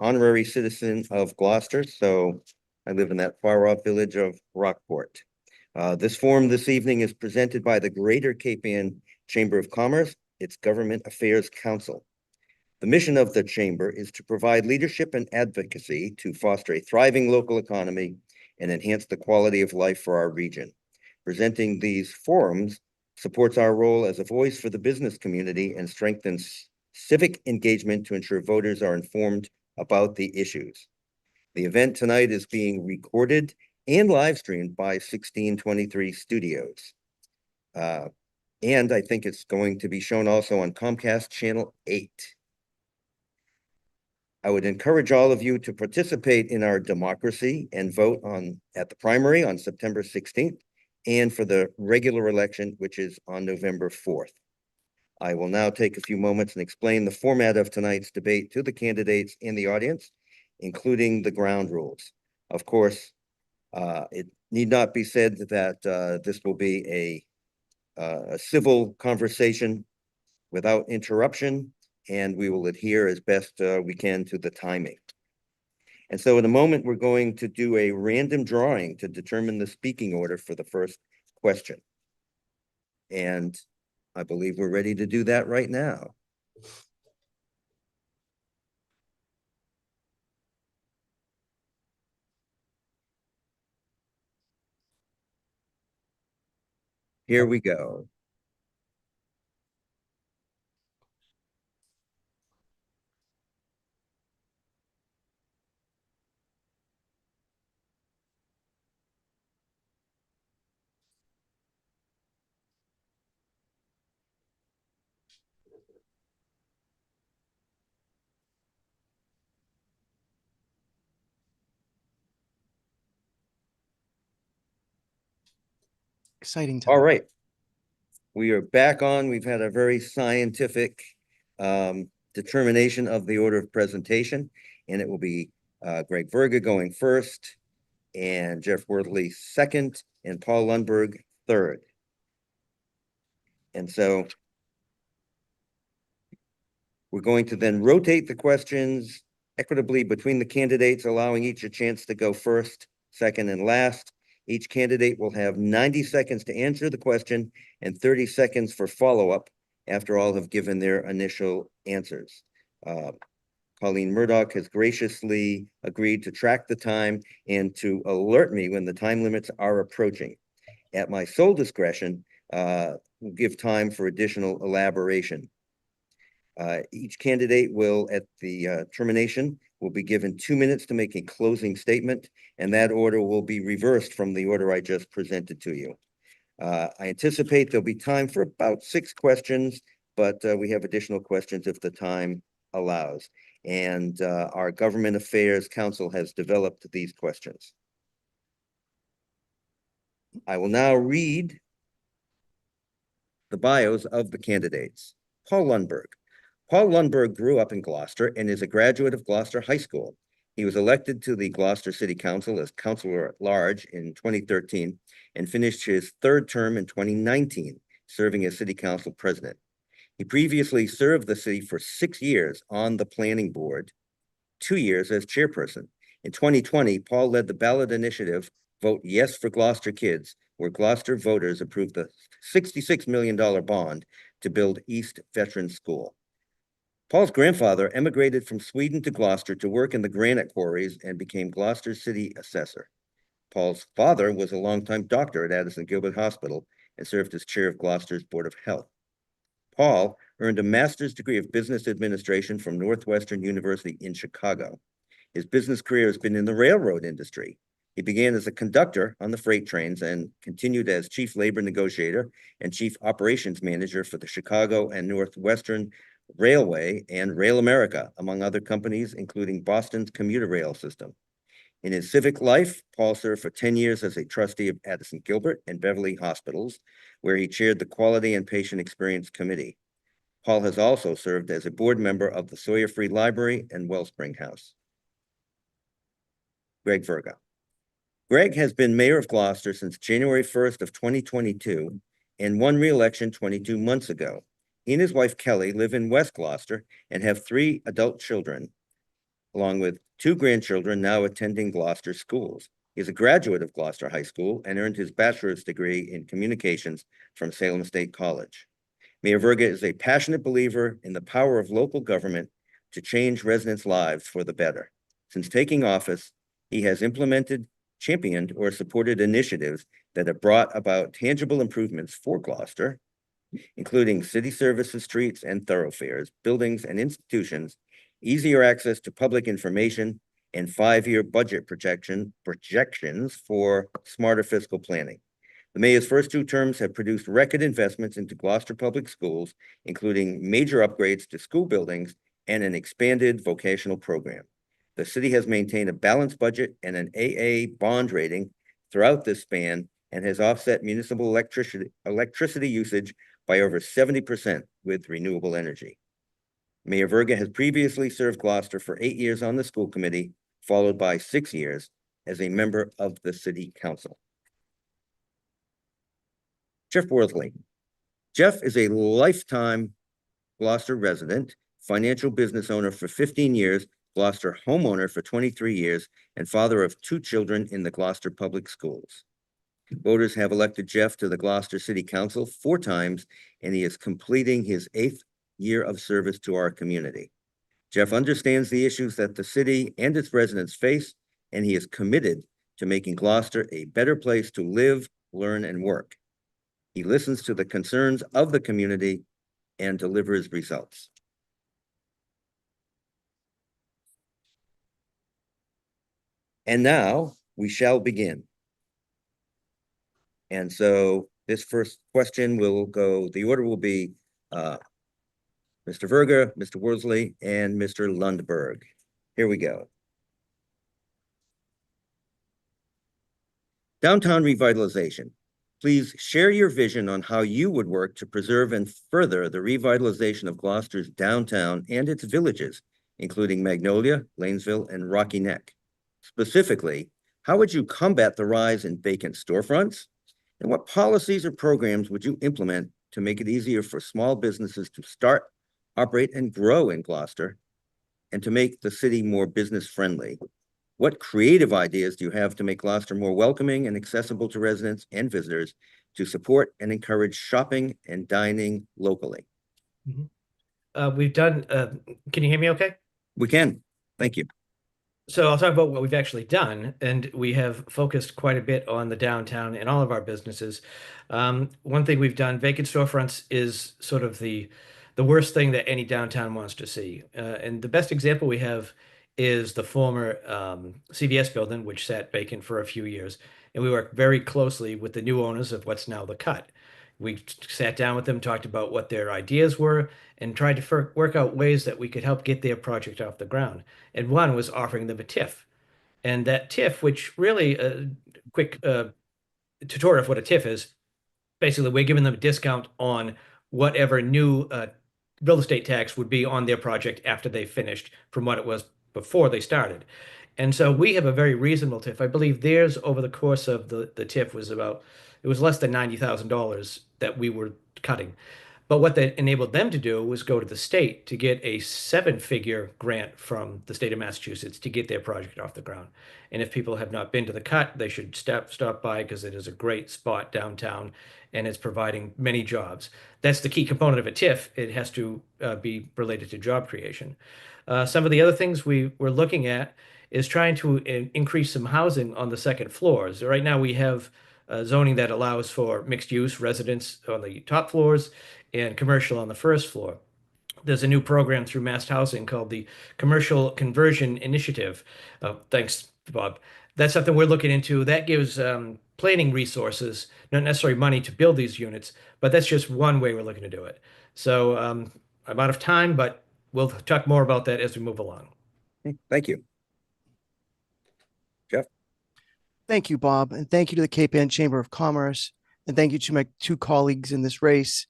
honorary citizen of Gloucester, so I live in that far-off village of Rockport. This forum this evening is presented by the Greater Cape Ann Chamber of Commerce, its Government Affairs Council. The mission of the Chamber is to provide leadership and advocacy to foster a thriving local economy and enhance the quality of life for our region. Presenting these forums supports our role as a voice for the business community and strengthens civic engagement to ensure voters are informed about the issues. The event tonight is being recorded and live streamed by 1623 Studios. And I think it's going to be shown also on Comcast Channel 8. I would encourage all of you to participate in our democracy and vote at the primary on September 16th and for the regular election, which is on November 4th. I will now take a few moments and explain the format of tonight's debate to the candidates and the audience, including the ground rules. Of course, it need not be said that this will be a civil conversation without interruption, and we will adhere as best we can to the timing. And so in a moment, we're going to do a random drawing to determine the speaking order for the first question. And I believe we're ready to do that right now. Here we go. Exciting time. All right. We are back on. We've had a very scientific determination of the order of presentation, and it will be Greg Verga going first, and Jeff Worthley second, and Paul Lundberg third. And so we're going to then rotate the questions equitably between the candidates, allowing each a chance to go first, second, and last. Each candidate will have 90 seconds to answer the question and 30 seconds for follow-up after all have given their initial answers. Colleen Murdoch has graciously agreed to track the time and to alert me when the time limits are approaching. At my sole discretion, we'll give time for additional elaboration. Each candidate will, at the termination, will be given 2 minutes to make a closing statement, and that order will be reversed from the order I just presented to you. I anticipate there'll be time for about 6 questions, but we have additional questions if the time allows. And our Government Affairs Council has developed these questions. I will now read the bios of the candidates. Paul Lundberg. Paul Lundberg grew up in Gloucester and is a graduate of Gloucester High School. He was elected to the Gloucester City Council as Councilor at Large in 2013 and finished his 3rd term in 2019, serving as City Council President. He previously served the city for 6 years on the Planning Board, 2 years as chairperson. In 2020, Paul led the ballot initiative, Vote Yes for Gloucester Kids, where Gloucester voters approved the $66 million bond to build East Veterans School. Paul's grandfather emigrated from Sweden to Gloucester to work in the granite quarries and became Gloucester City Assessor. Paul's father was a longtime doctor at Addison Gilbert Hospital and served as chair of Gloucester's Board of Health. Paul earned a master's degree of business administration from Northwestern University in Chicago. His business career has been in the railroad industry. He began as a conductor on the freight trains and continued as chief labor negotiator and chief operations manager for the Chicago and Northwestern Railway and Rail America, among other companies, including Boston's commuter rail system. In his civic life, Paul served for 10 years as a trustee of Addison Gilbert and Beverly Hospitals, where he chaired the Quality and Patient Experience Committee. Paul has also served as a board member of the Sawyer Free Library and Wellspring House. Greg Verga. Greg has been mayor of Gloucester since January 1st of 2022 and won re-election 22 months ago. He and his wife Kelly live in West Gloucester and have 3 adult children. along with two grandchildren now attending Gloucester schools. He is a graduate of Gloucester High School and earned his bachelor's degree in communications from Salem State College. Mayor Verga is a passionate believer in the power of local government to change residents' lives for the better. Since taking office, he has implemented, championed, or supported initiatives that have brought about tangible improvements for Gloucester, including city services, streets and thoroughfares, buildings and institutions, easier access to public information, and five-year budget projections for smarter fiscal planning. The mayor's first two terms have produced record investments into Gloucester Public Schools, including major upgrades to school buildings and an expanded vocational program. The city has maintained a balanced budget and an AA bond rating throughout this span and has offset municipal electricity usage by over 70% with renewable energy. Mayor Verga has previously served Gloucester for 8 years on the school committee, followed by 6 years as a member of the city council. Jeff Worsley. Jeff is a lifetime Gloucester resident, financial business owner for 15 years, Gloucester homeowner for 23 years, and father of two children in the Gloucester Public Schools. Voters have elected Jeff to the Gloucester City Council 4 times, and he is completing his 8th year of service to our community. Jeff understands the issues that the city and its residents face, and he is committed to making Gloucester a better place to live, learn, and work. He listens to the concerns of the community and delivers results. And now we shall begin. And so this first question will go, the order will be Mr. Verga, Mr. Worsley, and Mr. Lundberg. Here we go. Downtown revitalization. Please share your vision on how you would work to preserve and further the revitalization of Gloucester's downtown and its villages, including Magnolia, Lanesville, and Rocky Neck. Specifically, how would you combat the rise in vacant storefronts? And what policies or programs would you implement to make it easier for small businesses to start, operate, and grow in Gloucester, and to make the city more business-friendly? What creative ideas do you have to make Gloucester more welcoming and accessible to residents and visitors to support and encourage shopping and dining locally? We've done, can you hear me okay? We can. Thank you. So I'll talk about what we've actually done, and we have focused quite a bit on the downtown and all of our businesses. One thing we've done, vacant storefronts is sort of the worst thing that any downtown wants to see. And the best example we have is the former CVS building, which sat vacant for a few years. And we worked very closely with the new owners of what's now the Cut. We sat down with them, talked about what their ideas were, and tried to work out ways that we could help get their project off the ground. And one was offering them a TIF. And that TIF, which really, quick tutorial of what a TIF is, basically we're giving them a discount on whatever new real estate tax would be on their project after they finished from what it was before they started. And so we have a very reasonable TIF. I believe theirs over the course of the TIF was about, it was less than $90,000 that we were cutting. But what that enabled them to do was go to the state to get a 7-figure grant from the state of Massachusetts to get their project off the ground. And if people have not been to the Cut, they should stop by because it is a great spot downtown and it's providing many jobs. That's the key component of a TIF. It has to be related to job creation. Some of the other things we were looking at is trying to increase some housing on the second floors. Right now we have zoning that allows for mixed use residents on the top floors and commercial on the first floor. There's a new program through Mass Housing called the Commercial Conversion Initiative. Thanks, Bob. That's something we're looking into. That gives planning resources, not necessarily money to build these units, but that's just one way we're looking to do it. So I'm out of time, but we'll talk more about that as we move along. Thank you. Jeff? Thank you, Bob, and thank you to the Cape Ann Chamber of Commerce, and thank you to my 2 colleagues in this race.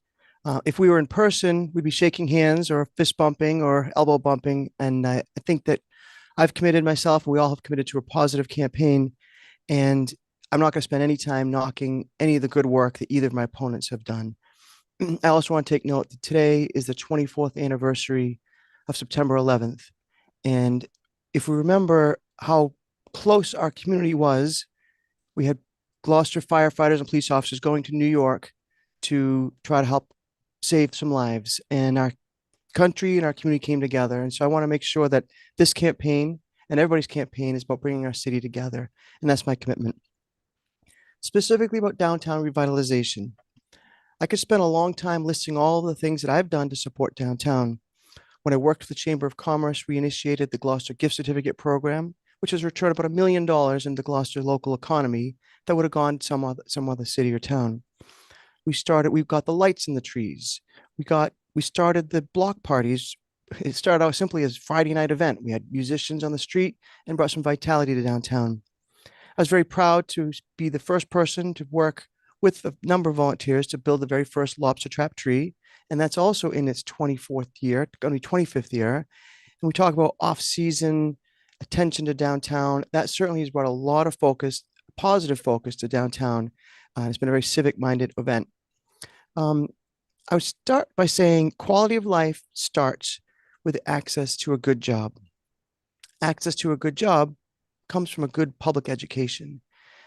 If we were in person, we'd be shaking hands or fist bumping or elbow bumping, and I think that I've committed myself, and we all have committed to a positive campaign, and I'm not going to spend any time knocking any of the good work that either of my opponents have done. I also want to take note that today is the 24th anniversary of September 11th, and if we remember how close our community was, we had Gloucester firefighters and police officers going to New York to try to help save some lives. And our country and our community came together. And so I want to make sure that this campaign and everybody's campaign is about bringing our city together. And that's my commitment. Specifically about downtown revitalization. I could spend a long time listing all of the things that I've done to support downtown. When I worked with the Chamber of Commerce, we initiated the Gloucester Gift Certificate Program, which has returned about $1 million into Gloucester local economy that would have gone to some other city or town. We've got the lights in the trees. We started the block parties. It started out simply as a Friday night event. We had musicians on the street and brought some vitality to downtown. I was very proud to be the first person to work with a number of volunteers to build the very first lobster trap tree. And that's also in its 24th year, going to be 25th year. And we talk about off-season attention to downtown. That certainly has brought a lot of focus, positive focus to downtown. It's been a very civic-minded event. Um, I would start by saying quality of life starts with access to a good job. Access to a good job comes from a good public education.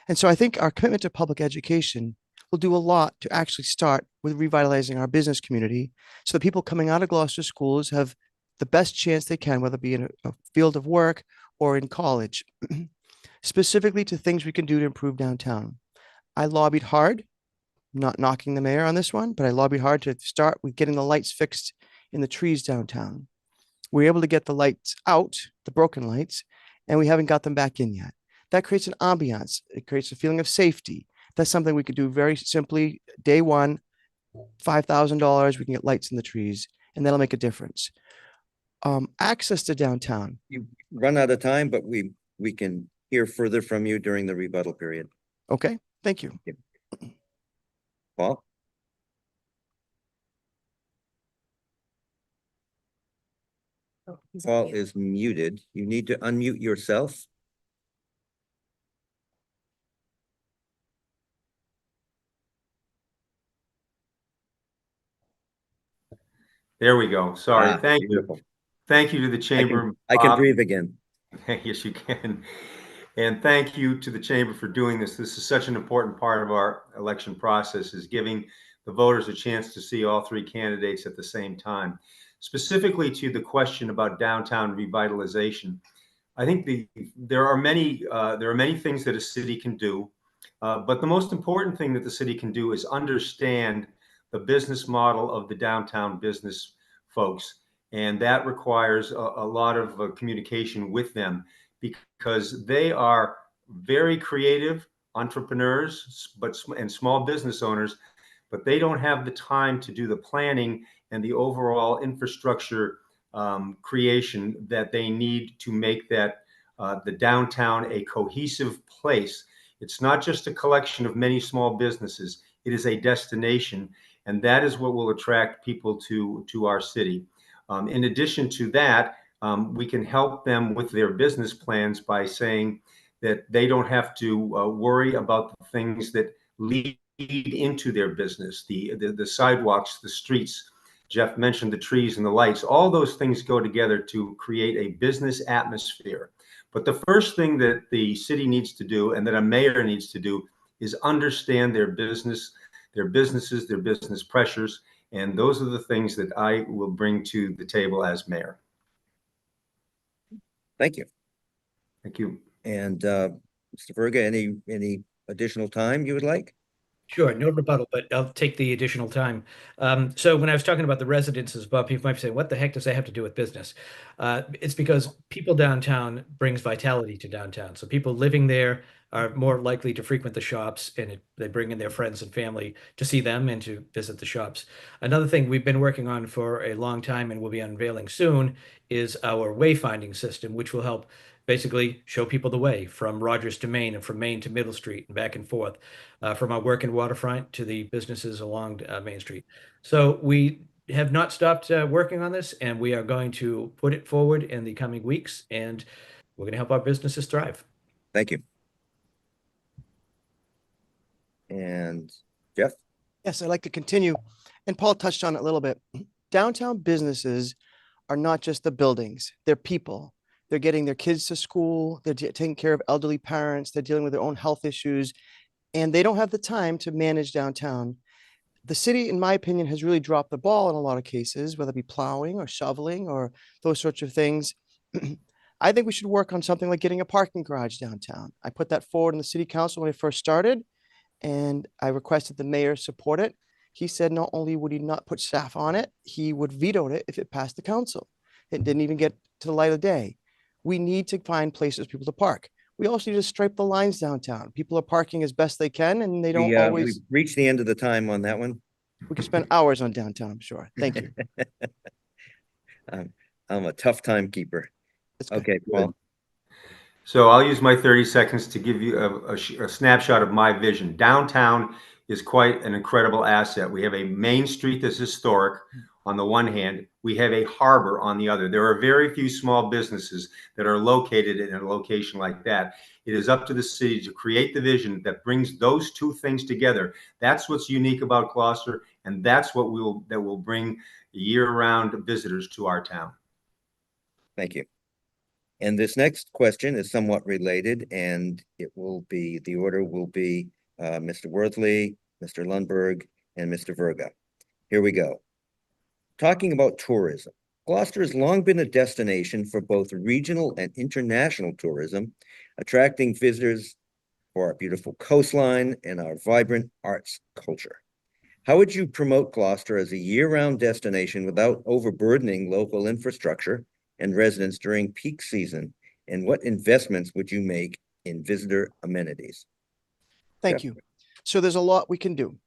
And so I think our commitment to public education will do a lot to actually start with revitalizing our business community so that people coming out of Gloucester schools have the best chance they can, whether it be in a field of work or in college, specifically to things we can do to improve downtown. I lobbied hard, not knocking the mayor on this one, but I lobbied hard to start with getting the lights fixed in the trees downtown. We were able to get the lights out, the broken lights, and we haven't got them back in yet. That creates an ambiance. It creates a feeling of safety. That's something we could do very simply. Day one, $5,000, we can get lights in the trees, and that'll make a difference. Access to downtown. You run out of time, but we can hear further from you during the rebuttal period. Okay, thank you. Paul? Paul is muted. You need to unmute yourself. There we go. Sorry. Thank you. Beautiful. Thank you to the chamber. I can Bob. breathe again. Yes, you can. And thank you to the chamber for doing this. This is such an important part of our election process, is giving the voters a chance to see all three candidates at the same time. Specifically to the question about downtown revitalization, I think there are many things that a city can do, but the most important thing that the city can do is understand the business model of the downtown business folks, and that requires a lot of communication with them, because they are very creative entrepreneurs, and small business owners, but they don't have the time to do the planning and the overall infrastructure creation that they need to make that the downtown a cohesive place. It's not just a collection of many small businesses. It is a destination, and that is what will attract people to our city. In addition to that, we can help them with their business plans by saying that they don't have to worry about the things that lead into their business, the sidewalks, the streets. Jeff mentioned the trees and the lights. All those things go together to create a business atmosphere. But the first thing that the city needs to do, and that a mayor needs to do, is understand their businesses, their business pressures. And those are the things that I will bring to the table as mayor. Thank you. Thank you. And Mr. Verga, any additional time you would like? Sure, no rebuttal, but I'll take the additional time. So when I was talking about the residences, Bob, people might say, what the heck does that have to do with business? It's because people downtown brings vitality to downtown. So people living there are more likely to frequent the shops, and they bring in their friends and family to see them and to visit the shops. Another thing we've been working on for a long time and will be unveiling soon is our wayfinding system, which will help basically show people the way from Rogers to Main and from Main to Middle Street and back and forth, from our work in waterfront to the businesses along Main Street. So we have not stopped working on this, and we are going to put it forward in the coming weeks, and we're going to help our businesses thrive. Thank you. And Jeff? Yes, I'd like to continue. And Paul touched on it a little bit. Downtown businesses are not just the buildings, they're people. they're getting their kids to school, they're taking care of elderly parents, they're dealing with their own health issues, and they don't have the time to manage downtown. The city, in my opinion, has really dropped the ball in a lot of cases, whether it be plowing or shoveling or those sorts of things. I think we should work on something like getting a parking garage downtown. I put that forward in the city council when I first started, and I requested the mayor support it. He said not only would he not put staff on it, he would veto it if it passed the council. It didn't even get to the light of day. We need to find places for people to park. We also need to stripe the lines downtown. People are parking as best they can, and they don't We've always. reached the end of the time on that one. We could spend hours on downtown, I'm sure. Thank you. I'm a tough timekeeper. That's good. Okay, Paul. So I'll use my 30 seconds to give you a snapshot of my vision. Downtown is quite an incredible asset. We have a main street that's historic on the one hand. We have a harbor on the other. There are very few small businesses that are located in a location like that. It is up to the city to create the vision that brings those two things together. That's what's unique about Gloucester, and that's what will bring year-round visitors to our town. Thank you. And this next question is somewhat related, and the order will be Mr. Worthley, Mr. Lundberg, and Mr. Verga. Here we go. Talking about tourism, Gloucester has long been a destination for both regional and international tourism, attracting visitors for our beautiful coastline and our vibrant arts culture. How would you promote Gloucester as a year-round destination without overburdening local infrastructure and residents during peak season? And what investments would you make in visitor amenities? Thank you. So there's a lot we can do.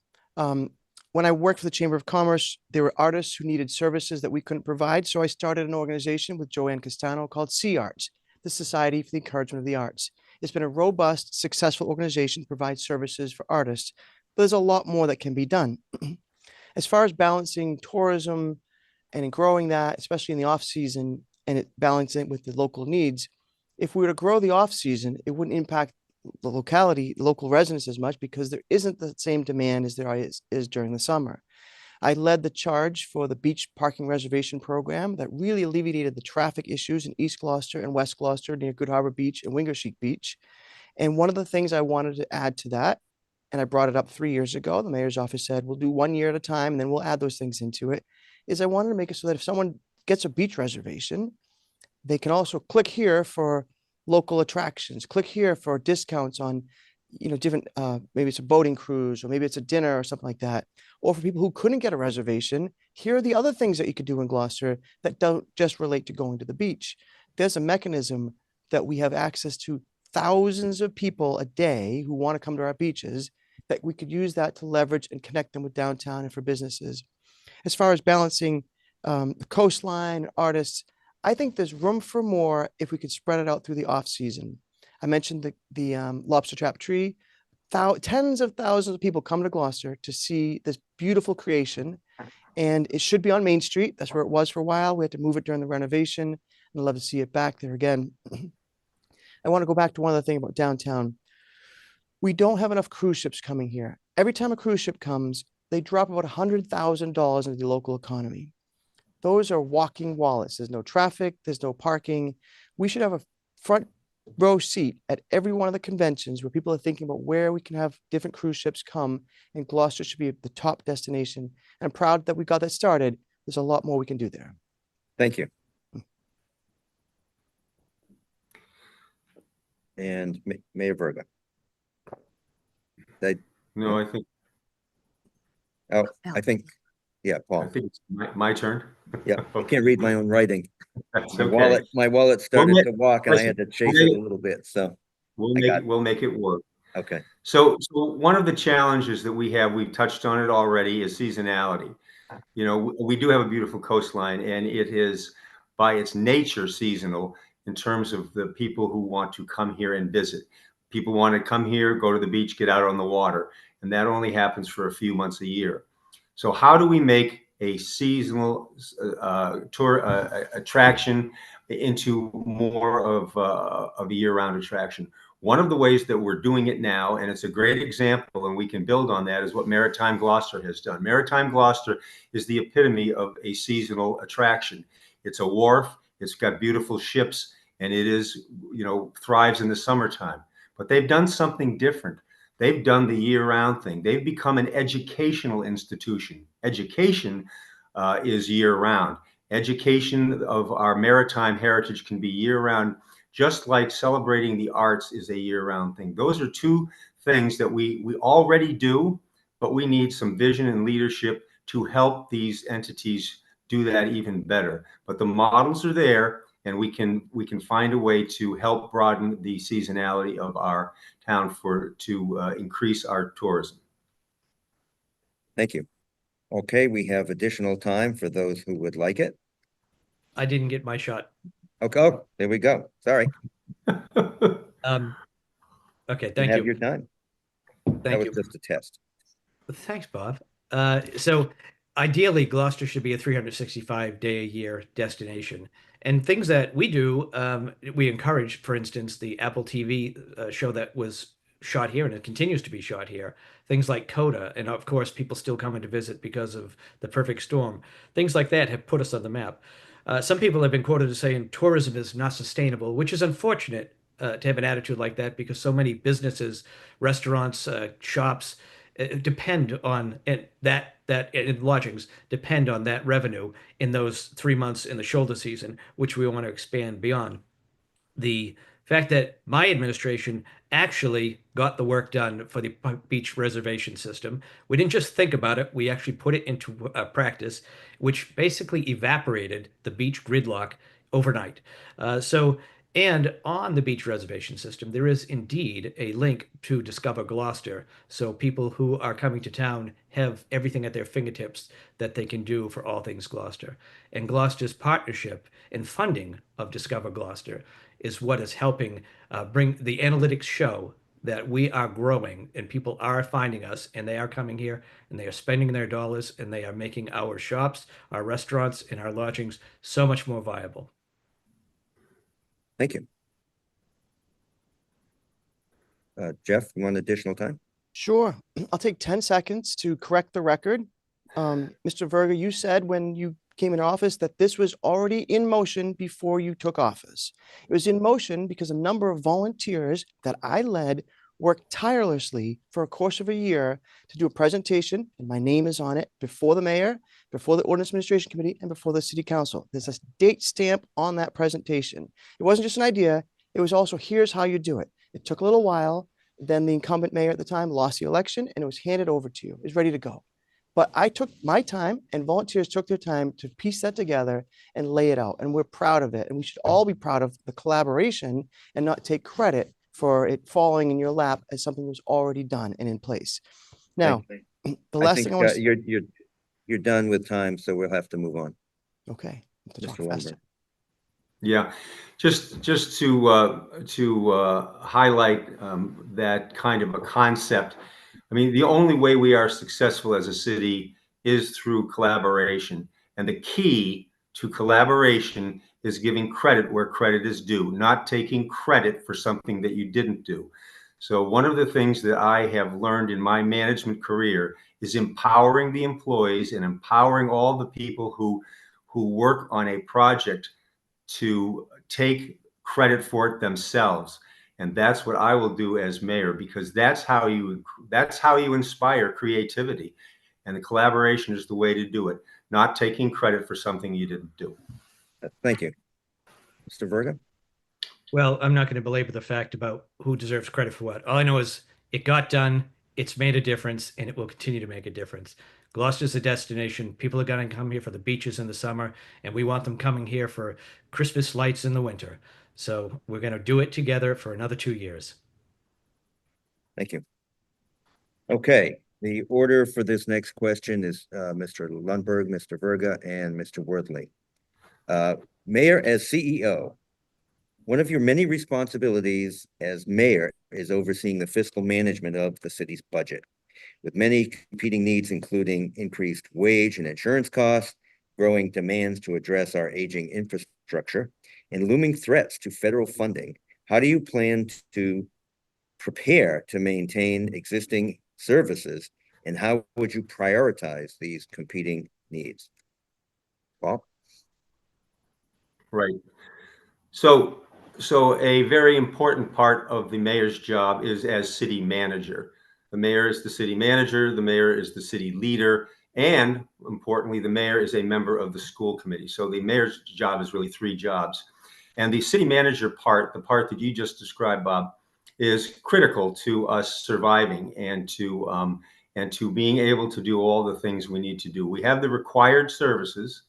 When I worked for the Chamber of Commerce, there were artists who needed services that we couldn't provide. So I started an organization with Joanne Castano called Sea Arts, the Society for the Encouragement of the Arts. It's been a robust, successful organization to provide services for artists, but there's a lot more that can be done. As far as balancing tourism and growing that, especially in the off season, and balancing it with the local needs, if we were to grow the off season, it wouldn't impact the locality, local residents as much because there isn't the same demand as there is during the summer. I led the charge for the beach parking reservation program that really alleviated the traffic issues in East Gloucester and West Gloucester near Good Harbor Beach and Wingersheek Beach. And one of the things I wanted to add to that, and I brought it up 3 years ago, the mayor's office said, we'll do 1 year at a time, and then we'll add those things into it, is I wanted to make it so that if someone gets a beach reservation, they can also click here for local attractions, click here for discounts on, different, maybe it's a boating cruise, or maybe it's a dinner or something like that. Or for people who couldn't get a reservation, here are the other things that you could do in Gloucester that don't just relate to going to the beach. There's a mechanism that we have access to thousands of people a day who want to come to our beaches, that we could use that to leverage and connect them with downtown and for businesses. As far as balancing the coastline, artists, I think there's room for more if we could spread it out through the off season. I mentioned the lobster trap tree. Tens of thousands of people come to Gloucester to see this beautiful creation, and it should be on Main Street. That's where it was for a while. We had to move it during the renovation, and I'd love to see it back there again. I want to go back to one other thing about downtown. We don't have enough cruise ships coming here. Every time a cruise ship comes, they drop about $100,000 into the local economy. Those are walking wallets. There's no traffic, there's no parking. We should have a front row seat at every one of the conventions where people are thinking about where we can have different cruise ships come, and Gloucester should be the top destination. And I'm proud that we got that started. There's a lot more we can do there. Thank you. And Mayor Verga. No, I think yeah, Paul. I think it's my turn. Yeah, I can't read my own writing. That's My okay. wallet started to walk, and I listen, had to chase it a little bit. So We'll make it work. okay. So one of the challenges that we have, we've touched on it already, is seasonality. We do have a beautiful coastline, and it is by its nature seasonal in terms of the people who want to come here and visit. People want to come here, go to the beach, get out on the water, and that only happens for a few months a year. So how do we make a seasonal tour attraction into more of a year-round attraction? One of the ways that we're doing it now, and it's a great example, and we can build on that, is what Maritime Gloucester has done. Maritime Gloucester is the epitome of a seasonal attraction. It's a wharf. It's got beautiful ships. and it is, thrives in the summertime. But they've done something different. They've done the year-round thing. They've become an educational institution. Education is year-round. Education of our maritime heritage can be year-round, just like celebrating the arts is a year-round thing. Those are two things that we already do, but we need some vision and leadership to help these entities do that even better. But the models are there, and we can find a way to help broaden the seasonality of our town to increase our tourism. Thank you. Okay, we have additional time for those who would like it. I didn't get my shot. Okay, oh, there we go. Sorry. Okay, You thank have you. your time. That Thank was you. just a test. Thanks, Bob. So ideally, Gloucester should be a 365-day-a-year destination. And things that we do, we encourage, for instance, the Apple TV show that was shot here and it continues to be shot here. Things like Coda, and of course, people still coming to visit because of the perfect storm. Things like that have put us on the map. Some people have been quoted as saying tourism is not sustainable, which is unfortunate to have an attitude like that because so many businesses, restaurants, shops, depend on that and lodgings depend on that revenue in those 3 months in the shoulder season, which we want to expand beyond. The fact that my administration actually got the work done for the beach reservation system. We didn't just think about it, we actually put it into practice, which basically evaporated the beach gridlock overnight. And on the beach reservation system, there is indeed a link to Discover Gloucester. So people who are coming to town have everything at their fingertips that they can do for all things Gloucester. And Gloucester's partnership and funding of Discover Gloucester is what is helping bring the analytics show that we are growing and people are finding us and they are coming here and they are spending their dollars and they are making our shops, our restaurants, and our lodgings so much more viable. Thank you. Jeff, you want additional time? Sure. I'll take 10 seconds to correct the record. Mr. Verga, you said when you came in office that this was already in motion before you took office. It was in motion because a number of volunteers that I led worked tirelessly for a course of a year to do a presentation, and my name is on it, before the mayor, before the ordinance administration committee, and before the city council. There's a date stamp on that presentation. It wasn't just an idea. It was also, here's how you do it. It took a little while. Then the incumbent mayor at the time lost the election and it was handed over to you. It was ready to go. But I took my time and volunteers took their time to piece that together and lay it out. And we're proud of it. And we should all be proud of the collaboration and not take credit for it falling in your lap as something that was already done and in place. Now, the last thing I want to you're done with time, so we'll have to move on. Okay. Mr. Lundberg. Yeah, just to highlight that kind of a concept. I mean, the only way we are successful as a city is through collaboration, and the key to collaboration is giving credit where credit is due, not taking credit for something that you didn't do. So one of the things that I have learned in my management career is empowering the employees and empowering all the people who work on a project to take credit for it themselves. And that's what I will do as mayor, because that's how you inspire creativity. And the collaboration is the way to do it, not taking credit for something you didn't do. Thank you. Mr. Verga? Well, I'm not going to belabor the fact about who deserves credit for what. All I know is it got done, it's made a difference, and it will continue to make a difference. Gloucester's a destination. People are going to come here for the beaches in the summer, and we want them coming here for Christmas lights in the winter. So we're going to do it together for another 2 years. Thank you. Okay, the order for this next question is Mr. Lundberg, Mr. Verga, and Mr. Worthley. Mayor, as CEO, one of your many responsibilities as mayor is overseeing the fiscal management of the city's budget, with many competing needs, including increased wage and insurance costs, growing demands to address our aging infrastructure, and looming threats to federal funding. How do you plan to prepare to maintain existing services, and how would you prioritize these competing needs? Bob? Right. So So a very important part of the mayor's job is as city manager. The mayor is the city manager, the mayor is the city leader, and importantly, the mayor is a member of the school committee. So the mayor's job is really three jobs. And the city manager part, the part that you just described, Bob, is critical to us surviving and to being able to do all the things we need to do. We have the required services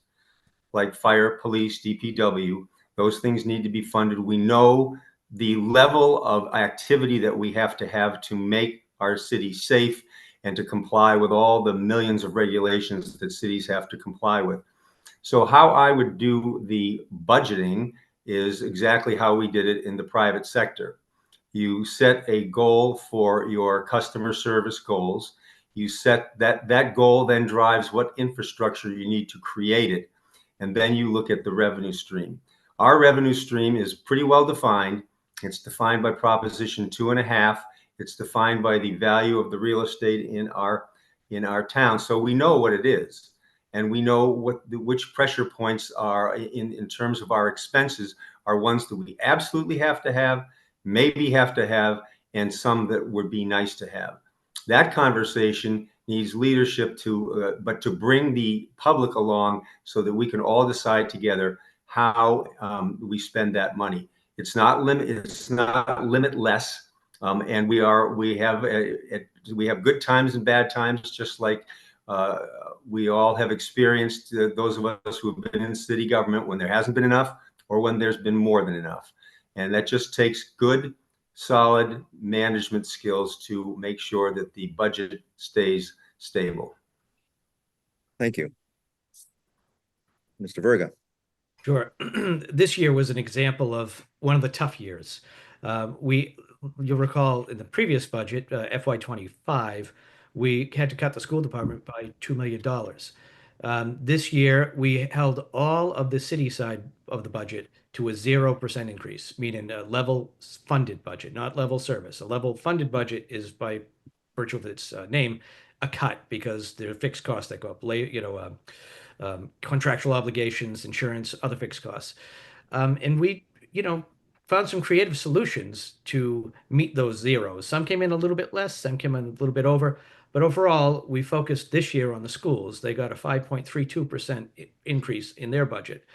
like fire, police, DPW. Those things need to be funded. We know the level of activity that we have to make our city safe and to comply with all the millions of regulations that cities have to comply with. So how I would do the budgeting is exactly how we did it in the private sector. You set a goal for your customer service goals. You set that goal then drives what infrastructure you need to create it. And then you look at the revenue stream. Our revenue stream is pretty well defined. It's defined by Proposition 2.5. It's defined by the value of the real estate in our town. So we know what it is. And we know which pressure points are in terms of our expenses are ones that we absolutely have to have, maybe have to have, and some that would be nice to have. That conversation needs leadership but to bring the public along so that we can all decide together how we spend that money. It's not limitless, and we have good times and bad times, just like we all have experienced. Those of us who have been in city government when there hasn't been enough, or when there's been more than enough, and that just takes good, solid management skills to make sure that the budget stays stable. Thank you. Mr. Verga. Sure. This year was an example of one of the tough years. You'll recall in the previous budget, FY25, we had to cut the school department by $2 million. This year, we held all of the city side of the budget to a 0% increase, meaning a level funded budget, not level service. A level funded budget is, by virtue of its name, a cut because there are fixed costs that go up, contractual obligations, insurance, other fixed costs. And we, found some creative solutions to meet those zeros. Some came in a little bit less, some came in a little bit over. But overall, we focused this year on the schools. They got a 5.32% increase in their budget.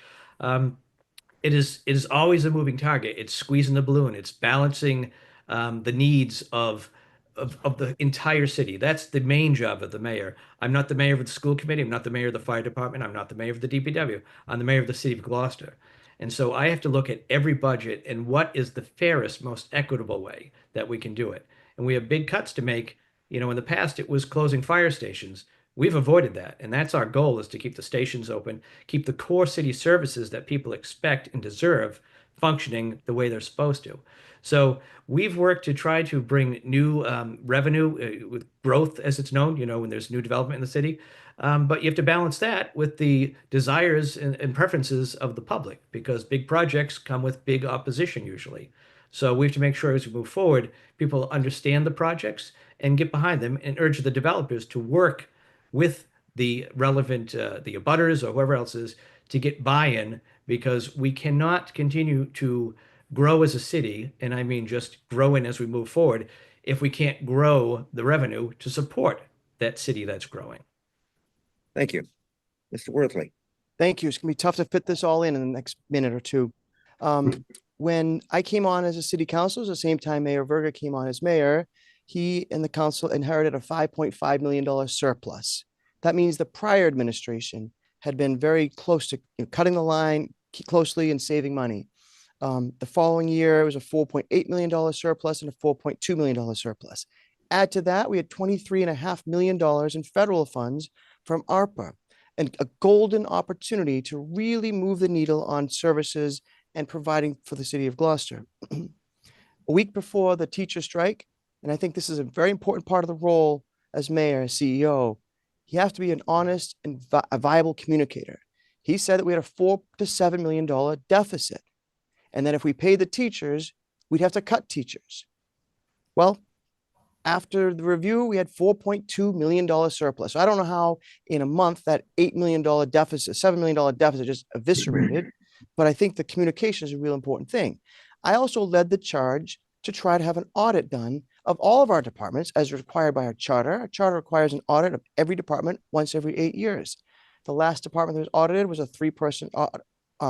It is always a moving target. It's squeezing the balloon. It's balancing the needs of the entire city. That's the main job of the mayor. I'm not the mayor of the school committee. I'm not the mayor of the fire department. I'm not the mayor of the DPW. I'm the mayor of the city of Gloucester. And so I have to look at every budget and what is the fairest, most equitable way that we can do it. And we have big cuts to make. In the past, it was closing fire stations. We've avoided that. And that's our goal, is to keep the stations open, keep the core city services that people expect and deserve functioning the way they're supposed to. So we've worked to try to bring new revenue with growth, as it's known, when there's new development in the city. But you have to balance that with the desires and preferences of the public, because big projects come with big opposition usually. So we have to make sure as we move forward, people understand the projects and get behind them and urge the developers to work with the relevant, the abutters or whoever else is, to get buy-in, because we cannot continue to grow as a city, and I mean just grow in as we move forward, if we can't grow the revenue to support that city that's growing. Thank you. Mr. Worthley. Thank you. It's going to be tough to fit this all in the next minute or two. When I came on as a city councilor, at the same time Mayor Verga came on as mayor, he and the council inherited a $5.5 million surplus. That means the prior administration had been very close to cutting the line closely and saving money. The following year, it was a $4.8 million surplus and a $4.2 million surplus. Add to that, we had $23.5 million in federal funds from ARPA, and a golden opportunity to really move the needle on services and providing for the city of Gloucester. A week before the teacher strike, and I think this is a very important part of the role as mayor, as CEO, you have to be an honest and a viable communicator. He said that we had a $4 to $7 million deficit, and that if we paid the teachers, we'd have to cut teachers. Well, after the review, we had $4.2 million surplus. So I don't know how in a month that $8 million deficit, $7 million deficit just eviscerated, but I think the communication is a real important thing. I also led the charge to try to have an audit done of all of our departments as required by our charter. Our charter requires an audit of every department once every 8 years. The last department that was audited was a 3-person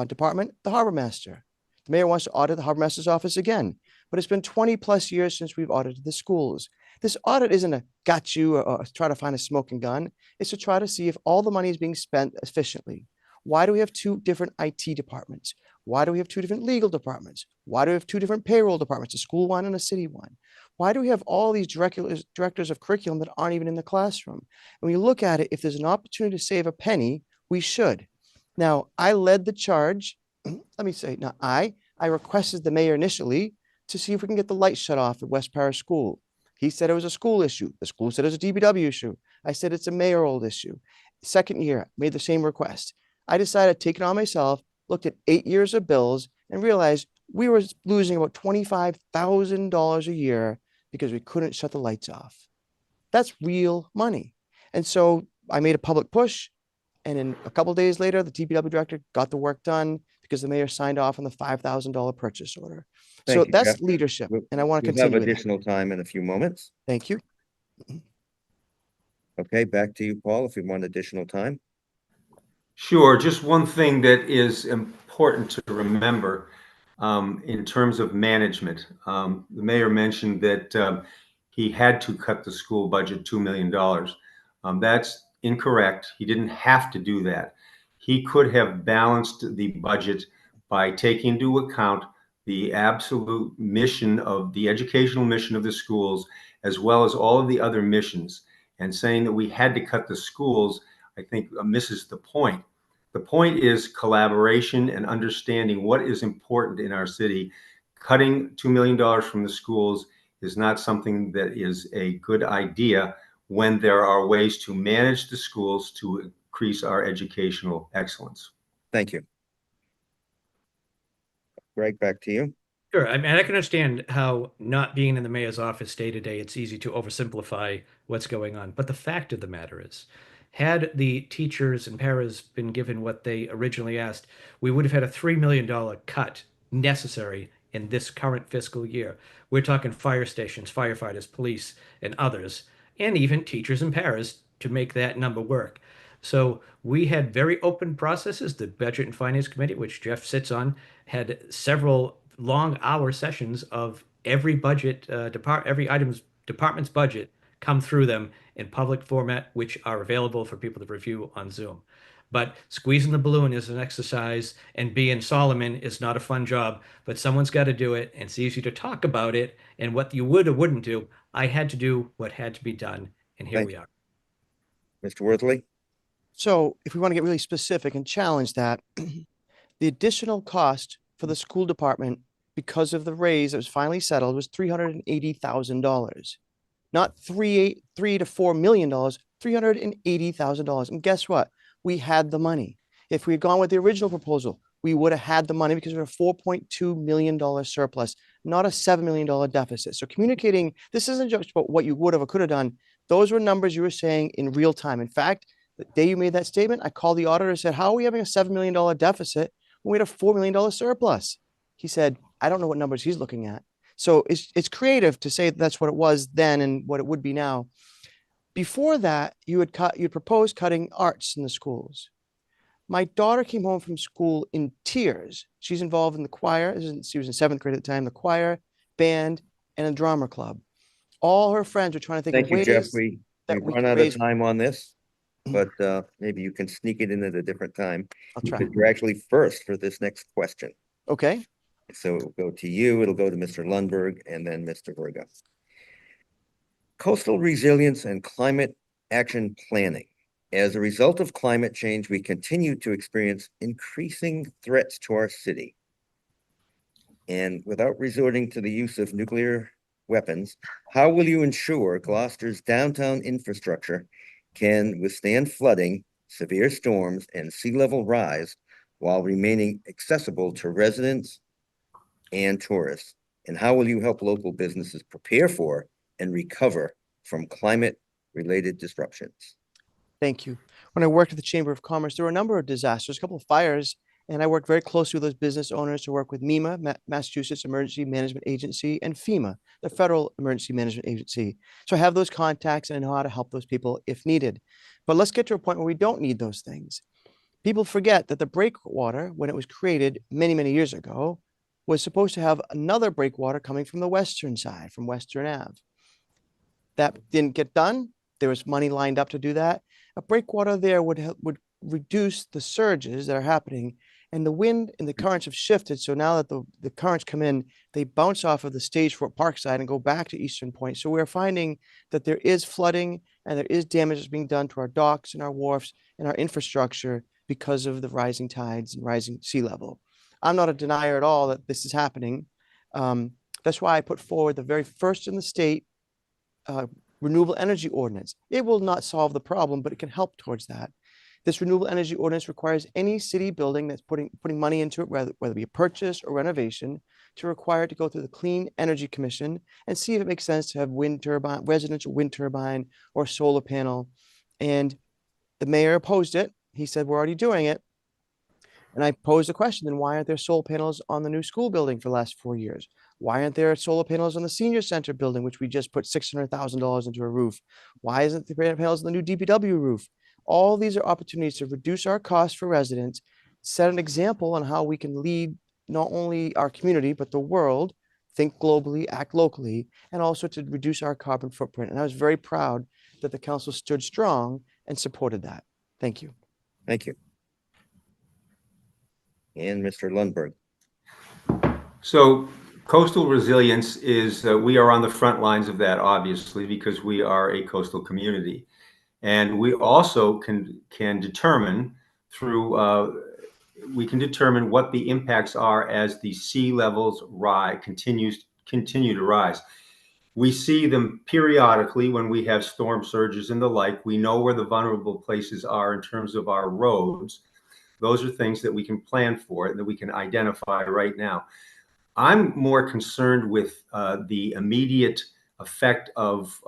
department, the harbor master. The mayor wants to audit the harbor master's office again, but it's been 20 plus years since we've audited the schools. This audit isn't a got you or try to find a smoking gun. It's to try to see if all the money is being spent efficiently. Why do we have 2 different IT departments? Why do we have 2 different legal departments? Why do we have 2 different payroll departments, a school one and a city one? Why do we have all these directors of curriculum that aren't even in the classroom? And when you look at it, if there's an opportunity to save a penny, we should. Now, I led the charge. Let me say, not I requested the mayor initially to see if we can get the lights shut off at West Parish School. He said it was a school issue. The school said it was a DPW issue. I said it's a mayoral issue. Second year, made the same request. I decided to take it on myself, looked at 8 years of bills, and realized we were losing about $25,000 a year because we couldn't shut the lights off. That's real money. And so I made a public push. And then a couple of days later, the TPW director got the work done because the mayor signed off on the $5,000 purchase order. So Thank you, that's Jeff. leadership. And I want to We'll have continue with that. additional time in a few moments. Thank you. Okay, back to you, Paul, if you want additional time. Sure. Just one thing that is important to remember in terms of management. The mayor mentioned that he had to cut the school budget $2 million. That's incorrect. He didn't have to do that. He could have balanced the budget by taking into account the absolute mission of the educational mission of the schools, as well as all of the other missions. And saying that we had to cut the schools, I think misses the point. The point is collaboration and understanding what is important in our city. Cutting $2 million from the schools is not something that is a good idea when there are ways to manage the schools to increase our educational excellence. Thank you. Greg, back to you. Sure. I mean, I can understand how not being in the mayor's office day to day, it's easy to oversimplify what's going on. But the fact of the matter is, had the teachers and paras been given what they originally asked, we would have had a $3 million cut necessary in this current fiscal year. We're talking fire stations, firefighters, police, and others, and even teachers and paras to make that number work. So we had very open processes. The Budget and Finance Committee, which Jeff sits on, had several long hour sessions of every budget department's budget come through them in public format, which are available for people to review on Zoom. But squeezing the balloon is an exercise, and being Solomon is not a fun job, but someone's got to do it, and it's easy to talk about it and what you would or wouldn't do. I had to do what had to be done, and here we are. Mr. Worthley? So if we want to get really specific and challenge that, the additional cost for the school department because of the raise that was finally settled was $380,000. Not $3 to $4 million, $380,000. And guess what? We had the money. If we had gone with the original proposal, we would have had the money because we have a $4.2 million surplus, not a $7 million deficit. So communicating, this isn't just about what you would have or could have done. Those were numbers you were saying in real time. In fact, the day you made that statement, I called the auditor and said, how are we having a $7 million deficit when we had a $4 million surplus? He said, I don't know what numbers he's looking at. So it's creative to say that's what it was then and what it would be now. Before that, you'd proposed cutting arts in the schools. My daughter came home from school in tears. She's involved in the choir. She was in 7th grade at the time, the choir, band, and a drama club. All her friends were trying to think Thank of you, ways Jeff. We've that we run could out raise. of time on this, but maybe you can sneak it in at a different time. I'll try. Because you're actually first for this next question. Okay. So it'll go to you, it'll go to Mr. Lundberg, and then Mr. Verga. Coastal resilience and climate action planning. As a result of climate change, we continue to experience increasing threats to our city. And without resorting to the use of nuclear weapons, how will you ensure Gloucester's downtown infrastructure can withstand flooding, severe storms, and sea level rise while remaining accessible to residents and tourists? And how will you help local businesses prepare for and recover from climate-related disruptions? Thank you. When I worked at the Chamber of Commerce, there were a number of disasters, a couple of fires And I work very closely with those business owners to work with MEMA, Massachusetts Emergency Management Agency, and FEMA, the Federal Emergency Management Agency. So I have those contacts and I know how to help those people if needed. But let's get to a point where we don't need those things. People forget that the breakwater, when it was created many, many years ago, was supposed to have another breakwater coming from the western side, from Western Ave. That didn't get done. There was money lined up to do that. A breakwater there would reduce the surges that are happening, and the wind and the currents have shifted. So now that the currents come in, they bounce off of the Stage 4 Parkside and go back to Eastern Point. So we're finding that there is flooding and there is damage that's being done to our docks and our wharfs and our infrastructure because of the rising tides and rising sea level. I'm not a denier at all that this is happening. That's why I put forward the very first in the state renewable energy ordinance. It will not solve the problem, but it can help towards that. This renewable energy ordinance requires any city building that's putting money into it, whether it be a purchase or renovation, to require it to go through the Clean Energy Commission and see if it makes sense to have wind turbine, residential wind turbine, or solar panel. And the mayor opposed it. He said, we're already doing it. And I posed a question, then why aren't there solar panels on the new school building for the last 4 years? Why aren't there solar panels on the senior center building, which we just put $600,000 into a roof? Why isn't there panels on the new DPW roof? All these are opportunities to reduce our costs for residents, set an example on how we can lead not only our community, but the world, think globally, act locally, and also to reduce our carbon footprint. And I was very proud that the council stood strong and supported that. Thank you. Thank you. And Mr. Lundberg. So coastal resilience is, we are on the front lines of that, obviously, because we are a coastal community. And we also can determine through, we can determine what the impacts are as the sea levels continue to rise. We see them periodically when we have storm surges and the like. We know where the vulnerable places are in terms of our roads. Those are things that we can plan for and that we can identify right now. I'm more concerned with the immediate effect of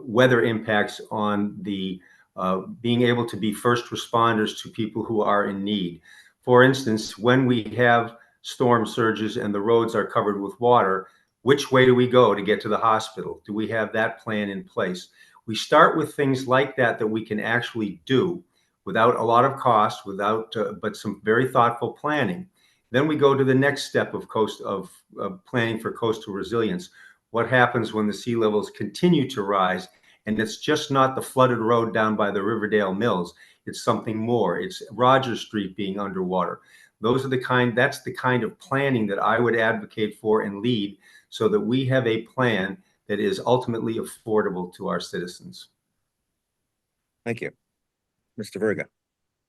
weather impacts on the being able to be first responders to people who are in need. For instance, when we have storm surges and the roads are covered with water, which way do we go to get to the hospital? Do we have that plan in place? We start with things like that we can actually do without a lot of cost, but some very thoughtful planning. Then we go to the next step of planning for coastal resilience. What happens when the sea levels continue to rise? And it's just not the flooded road down by the Riverdale Mills. It's something more. It's Rogers Street being underwater. That's the kind of planning that I would advocate for and lead, so that we have a plan that is ultimately affordable to our citizens. Thank you. Mr. Verga.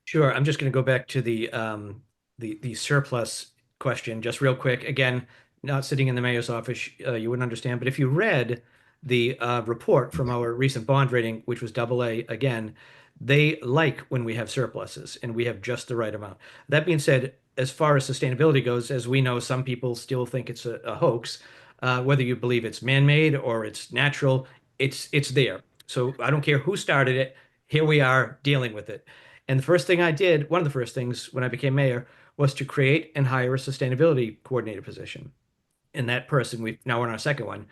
Sure. I'm just going to go back to the surplus question just real quick. Again, not sitting in the mayor's office, you wouldn't understand. But if you read the report from our recent bond rating, which was AA again, they like when we have surpluses and we have just the right amount. That being said, as far as sustainability goes, as we know, some people still think it's a hoax. Whether you believe it's man-made or it's natural, it's there. So I don't care who started it. Here we are dealing with it. And the first thing I did, one of the first things when I became mayor, was to create and hire a sustainability coordinator position. And that person, we're on our second one,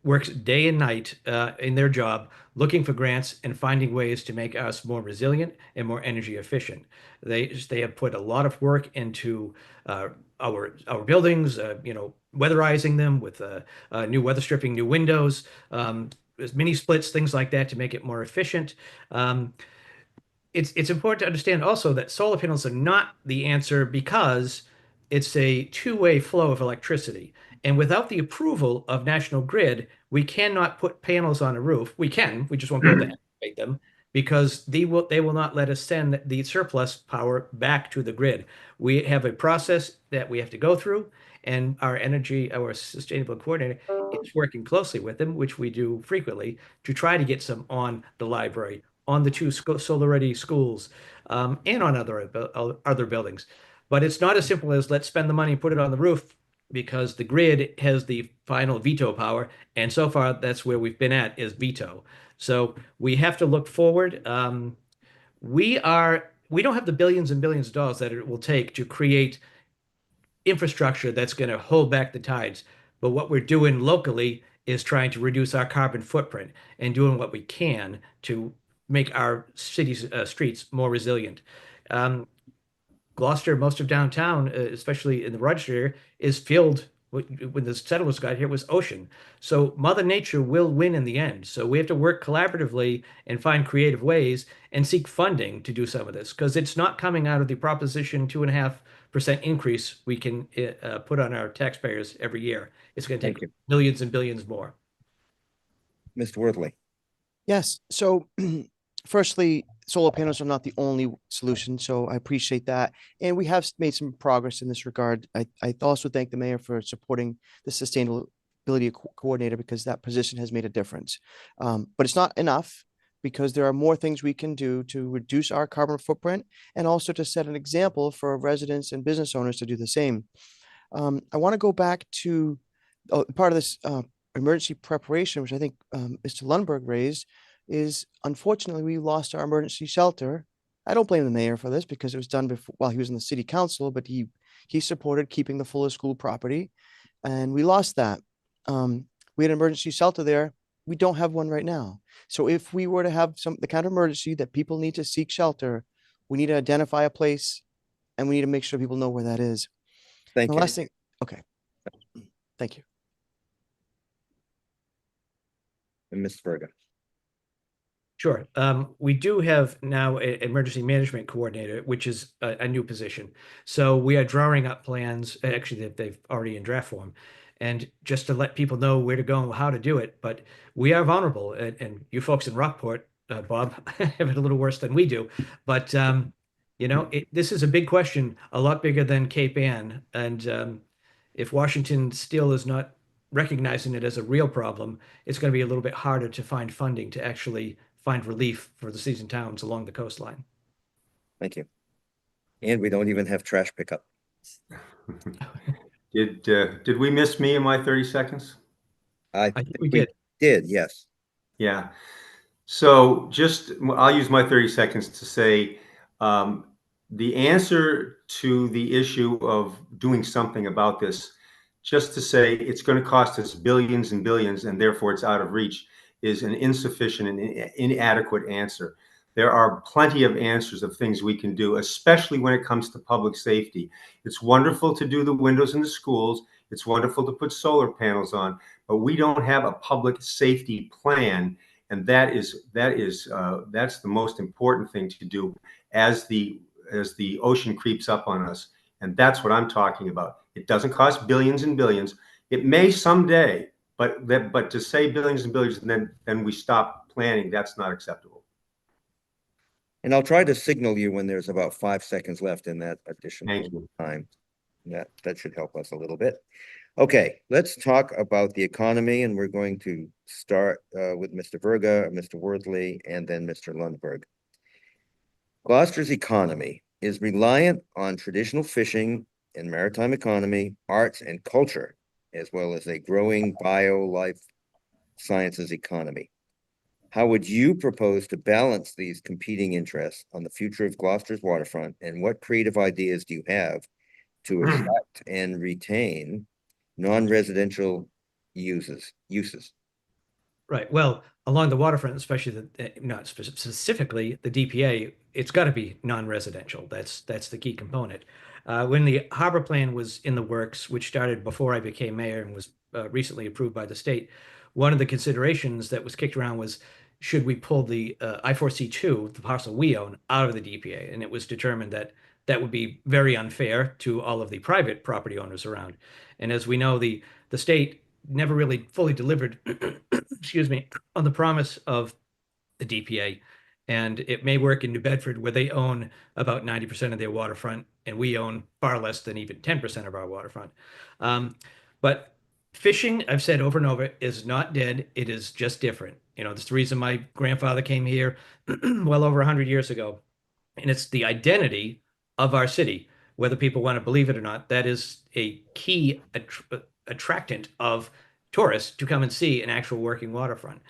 works day and night in their job, looking for grants and finding ways to make us more resilient and more energy efficient. They have put a lot of work into our buildings, weatherizing them with new weather stripping, new windows, mini splits, things like that to make it more efficient. It's important to understand also that solar panels are not the answer, because it's a two-way flow of electricity. And without the approval of National Grid, we cannot put panels on a roof. We just won't be able to activate them, because they will not let us send the surplus power back to the grid. We have a process that we have to go through, and our sustainable coordinator is working closely with them, which we do frequently, to try to get some on the library, on the two solar-ready schools, and on other buildings. But it's not as simple as let's spend the money and put it on the roof, because the grid has the final veto power. And so far, that's where we've been at, is veto. So we have to look forward. We are we don't have the billions and billions of dollars that it will take to create infrastructure that's going to hold back the tides. But what we're doing locally is trying to reduce our carbon footprint and doing what we can to make our cities, streets more resilient. Um, Gloucester, most of downtown, especially in the Rochester area, is filled. When the settlers got here, it was ocean. So Mother Nature will win in the end. So we have to work collaboratively and find creative ways and seek funding to do some of this because it's not coming out of the Proposition 2.5% increase we can put on our taxpayers every year. It's going to Thank take you. millions and billions more. Mr. Worthley. Yes. So, firstly, solar panels are not the only solution. So I appreciate that. And we have made some progress in this regard. I also thank the mayor for supporting the sustainability coordinator because that position has made a difference. But it's not enough because there are more things we can do to reduce our carbon footprint and also to set an example for residents and business owners to do the same. I want to go back to part of this emergency preparation, which I think Mr. Lundberg raised, is unfortunately we lost our emergency shelter. I don't blame the mayor for this because it was done before while he was in the city council, but he supported keeping the Fuller School property, and we lost that. We had an emergency shelter there. We don't have one right now. So if we were to have the kind of emergency that people need to seek shelter, we need to identify a place and we need to make sure people know where that is. Thank The you. last thing, okay. Thank you. And Ms. Verga. Sure. We do have now an emergency management coordinator, which is a new position. So we are drawing up plans, actually, that they've already in draft form, and just to let people know where to go and how to do it. But we are vulnerable, and you folks in Rockport, Bob, have it a little worse than we do. But this is a big question, a lot bigger than Cape Ann, and if Washington still is not recognizing it as a real problem, it's going to be a little bit harder to find funding to actually find relief for the cities and towns along the coastline. Thank you. And we don't even have trash pickup. Did we miss me in my 30 seconds? I I think think we we did. did, yes. Yeah. So I'll use my 30 seconds to say the answer to the issue of doing something about this, just to say it's going to cost us billions and billions and therefore it's out of reach, is an insufficient and inadequate answer. There are plenty of answers of things we can do, especially when it comes to public safety. It's wonderful to do the windows in the schools. It's wonderful to put solar panels on, but we don't have a public safety plan. And that's the most important thing to do as the ocean creeps up on us. And that's what I'm talking about. It doesn't cost billions and billions. It may someday, but to say billions and billions and then we stop planning, that's not acceptable. And I'll try to signal you when there's about 5 seconds left in that additional Thank you. time. That should help us a little bit. Okay, let's talk about the economy, and we're going to start with Mr. Verga, Mr. Worthley, and then Mr. Lundberg. Gloucester's economy is reliant on traditional fishing and maritime economy, arts and culture, as well as a growing life sciences economy. How would you propose to balance these competing interests on the future of Gloucester's waterfront, and what creative ideas do you have to attract and retain non-residential uses? Right. Well, along the waterfront, especially not specifically the DPA, it's got to be non-residential. That's the key component. When the harbor plan was in the works, which started before I became mayor and was recently approved by the state, one of the considerations that was kicked around was should we pull the I4C2, the parcel we own, out of the DPA? And it was determined that that would be very unfair to all of the private property owners around. And as we know, the state never really fully delivered, excuse me, on the promise of the DPA. And it may work in New Bedford where they own about 90% of their waterfront, and we own far less than even 10% of our waterfront. But fishing, I've said over and over, is not dead. It is just different. That's the reason my grandfather came here well over 100 years ago. And it's the identity of our city, whether people want to believe it or not. That is a key attractant of tourists to come and see an actual working waterfront.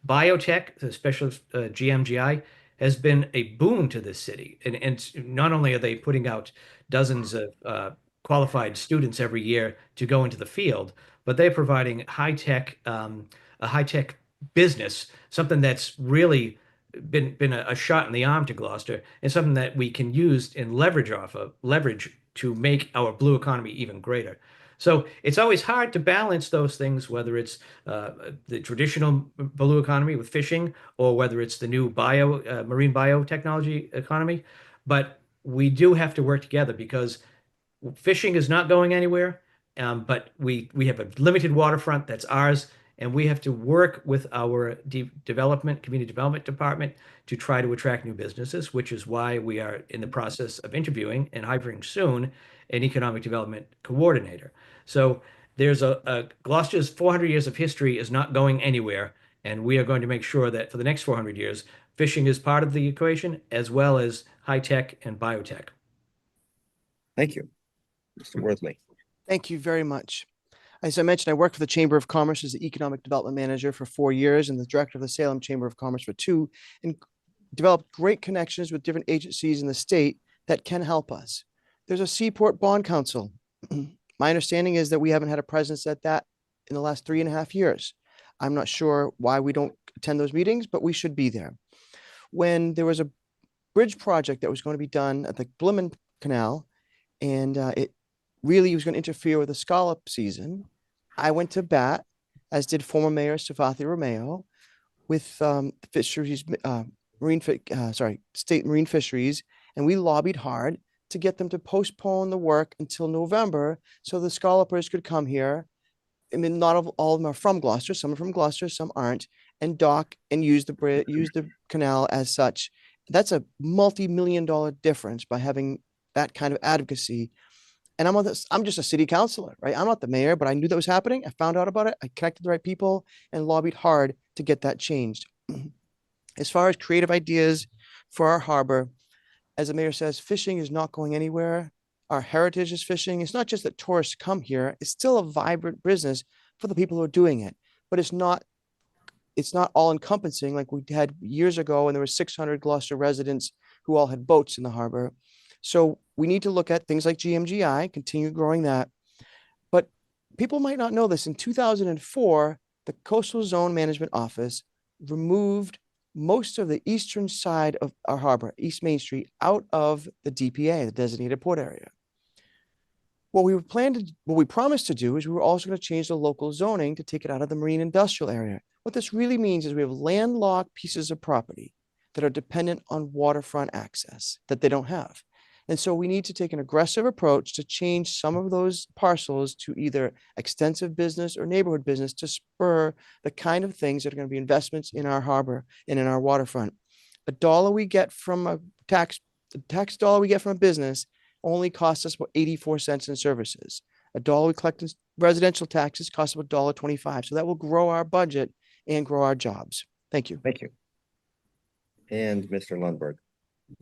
Biotech, especially GMGI, has been a boon to this city. And not only are they putting out dozens of qualified students every year to go into the field, but they're providing a high-tech business, something that's really been a shot in the arm to Gloucester, and something that we can use and leverage to make our blue economy even greater. So it's always hard to balance those things, whether it's the traditional blue economy with fishing, or whether it's the new marine biotechnology economy. But we do have to work together because fishing is not going anywhere, but we have a limited waterfront that's ours, and we have to work with our community development department to try to attract new businesses, which is why we are in the process of interviewing and hiring soon an economic development coordinator. So there's Gloucester's 400 years of history is not going anywhere, and we are going to make sure that for the next 400 years, fishing is part of the equation as well as high tech and biotech. Thank you, Mr. Worthley. Thank you very much. As I mentioned, I worked for the Chamber of Commerce as the Economic Development Manager for 4 years and the Director of the Salem Chamber of Commerce for 2, and developed great connections with different agencies in the state that can help us. There's a Seaport Bond Council. My understanding is that we haven't had a presence at that in the last 3.5 years. I'm not sure why we don't attend those meetings, but we should be there. When there was a bridge project that was going to be done at the Blumen Canal, and it really was going to interfere with the scallop season, I went to bat, as did former Mayor Safathi Romeo, with fisheries, state marine fisheries, and we lobbied hard to get them to postpone the work until November so the scallopers could come here. I mean, not all of them are from Gloucester. Some are from Gloucester, some aren't, and dock and use the canal as such. That's a multi-million-dollar difference by having that kind of advocacy. And I'm just a city councilor, right? I'm not the mayor, but I knew that was happening. I found out about it. I connected the right people and lobbied hard to get that changed. As far as creative ideas for our harbor, as the mayor says, fishing is not going anywhere. Our heritage is fishing. It's not just that tourists come here. It's still a vibrant business for the people who are doing it, but it's not all encompassing like we had years ago, and there were 600 Gloucester residents who all had boats in the harbor. So we need to look at things like GMGI, continue growing that. But people might not know this. In 2004, the Coastal Zone Management Office removed most of the eastern side of our harbor, East Main Street, out of the DPA, the designated port area. What we promised to do is we were also going to change the local zoning to take it out of the marine industrial area. What this really means is we have landlocked pieces of property that are dependent on waterfront access that they don't have. And so we need to take an aggressive approach to change some of those parcels to either extensive business or neighborhood business to spur the kind of things that are going to be investments in our harbor and in our waterfront. The tax dollar we get from a business only costs us about 84 cents in services. A dollar we collect in residential taxes costs about $1.25. So that will grow our budget and grow our jobs. Thank you. Thank you. And Mr. Lundberg.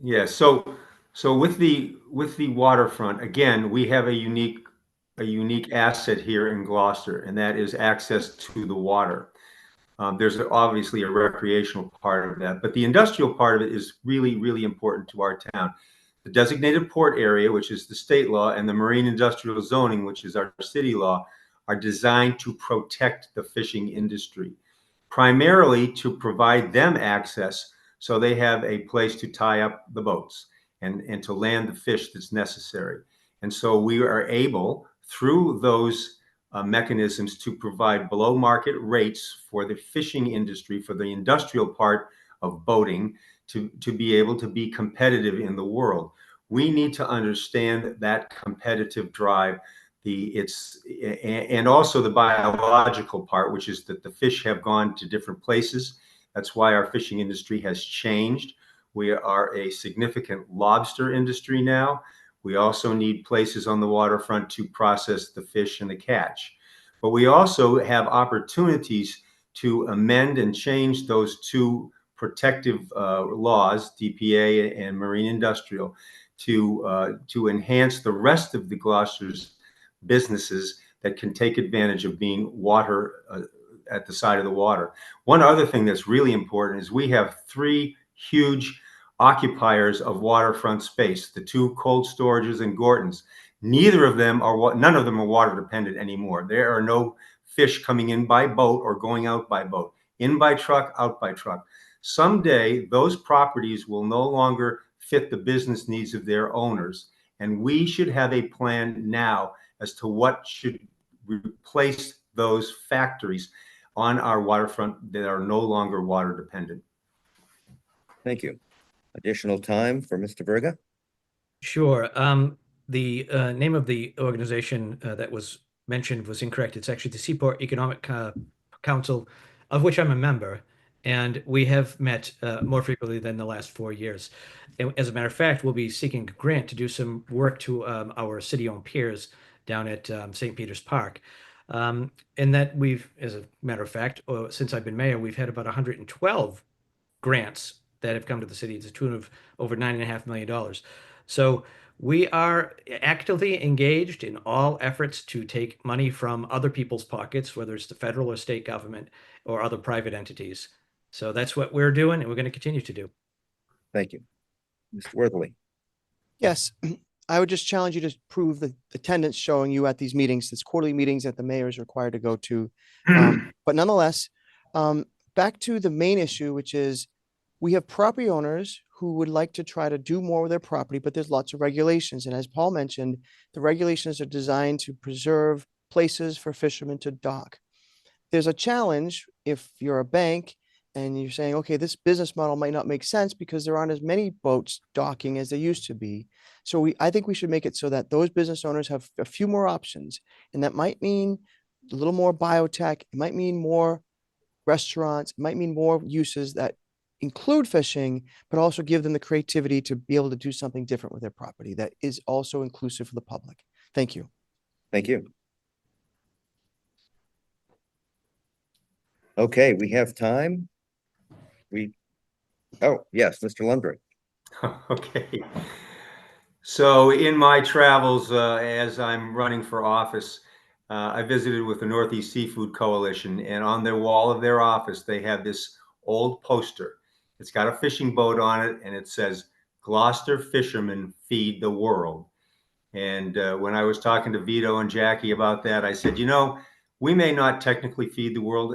Yeah, so with the waterfront, again, we have a unique asset here in Gloucester, and that is access to the water. There's obviously a recreational part of that, but the industrial part of it is really, really important to our town. The designated port area, which is the state law, and the marine industrial zoning, which is our city law, are designed to protect the fishing industry, primarily to provide them access so they have a place to tie up the boats and to land the fish that's necessary. And so we are able, through those mechanisms, to provide below market rates for the fishing industry, for the industrial part of boating, to be able to be competitive in the world. We need to understand that competitive drive, and also the biological part, which is that the fish have gone to different places. That's why our fishing industry has changed. We are a significant lobster industry now. We also need places on the waterfront to process the fish and the catch. But we also have opportunities to amend and change those two protective laws, DPA and marine industrial, to enhance the rest of the Gloucester's businesses that can take advantage of being water at the side of the water. One other thing that's really important is we have 3 huge occupiers of waterfront space, the two cold storages in Gorton's. None of them are water dependent anymore. There are no fish coming in by boat or going out by boat, in by truck, out by truck. Someday, those properties will no longer fit the business needs of their owners. And we should have a plan now as to what should replace those factories on our waterfront that are no longer water dependent. Thank you. Additional time for Mr. Verga? Sure. The name of the organization that was mentioned was incorrect. It's actually the Seaport Economic Council, of which I'm a member, and we have met more frequently than the last 4 years. And as a matter of fact, we'll be seeking a grant to do some work to our city-owned piers down at St. Peter's Park. And that we've, as a matter of fact, since I've been mayor, we've had about 112 grants that have come to the city to the tune of over $9.5 million. So we are actively engaged in all efforts to take money from other people's pockets, whether it's the federal or state government or other private entities. So that's what we're doing, and we're going to continue to do. Thank you. Mr. Worthley? Yes, I would just challenge you to prove the attendance showing you at these meetings, this quarterly meetings that the mayor is required to go to. But nonetheless, back to the main issue, which is we have property owners who would like to try to do more with their property, but there's lots of regulations. And as Paul mentioned, the regulations are designed to preserve places for fishermen to dock. There's a challenge if you're a bank and you're saying, okay, this business model might not make sense because there aren't as many boats docking as there used to be. So I think we should make it so that those business owners have a few more options. And that might mean a little more biotech. It might mean more restaurants. It might mean more uses that include fishing, but also give them the creativity to be able to do something different with their property that is also inclusive for the public. Thank you. Thank you. Okay, we have time. Oh, yes, Mr. Lundberg. Okay. So in my travels, as I'm running for office, I visited with the Northeast Seafood Coalition, and on the wall of their office, they have this old poster. It's got a fishing boat on it, and it says, "Gloucester fishermen feed the world." And when I was talking to Vito and Jackie about that, I said, we may not technically feed the world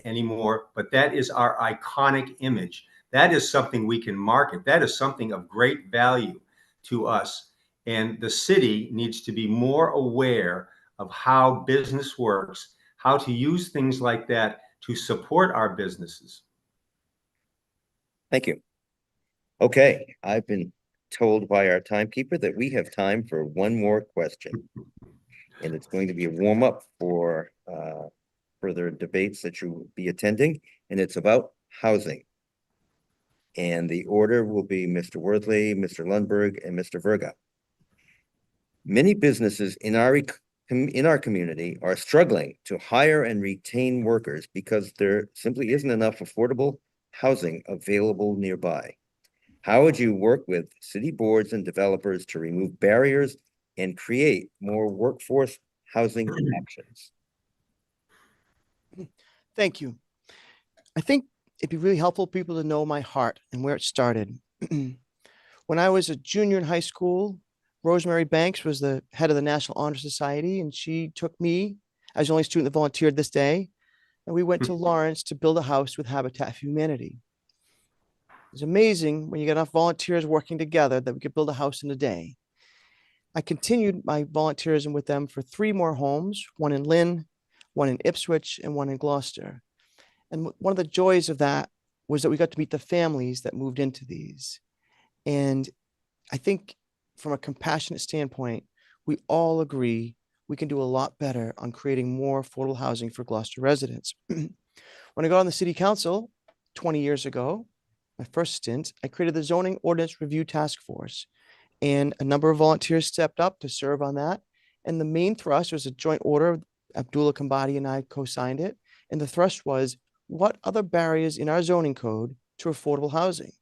anymore, but that is our iconic image. That is something we can market. That is something of great value to us. And the city needs to be more aware of how business works, how to use things like that to support our businesses. Thank you. Okay, I've been told by our timekeeper that we have time for one more question. And it's going to be a warm-up for further debates that you will be attending, and it's about housing. And the order will be Mr. Worthley, Mr. Lundberg, and Mr. Verga. Many businesses in our community are struggling to hire and retain workers because there simply isn't enough affordable housing available nearby. How would you work with city boards and developers to remove barriers and create more workforce housing options? Thank you. I think it'd be really helpful for people to know my heart and where it started. When I was a junior in high school, Rosemary Banks was the head of the National Honor Society, and she took me, I was the only student that volunteered this day, and we went to Lawrence to build a house with Habitat for Humanity. It's amazing when you get enough volunteers working together that we could build a house in a day. I continued my volunteerism with them for 3 more homes, one in Lynn, one in Ipswich, and one in Gloucester. And one of the joys of that was that we got to meet the families that moved into these. And I think from a compassionate standpoint, we all agree we can do a lot better on creating more affordable housing for Gloucester residents. When I got on the city council 20 years ago, my first stint, I created the Zoning Ordinance Review Task Force, and a number of volunteers stepped up to serve on that. And the main thrust was a joint order. Abdullah Kambadi and I co-signed it. And the thrust was, what other barriers in our zoning code to affordable housing?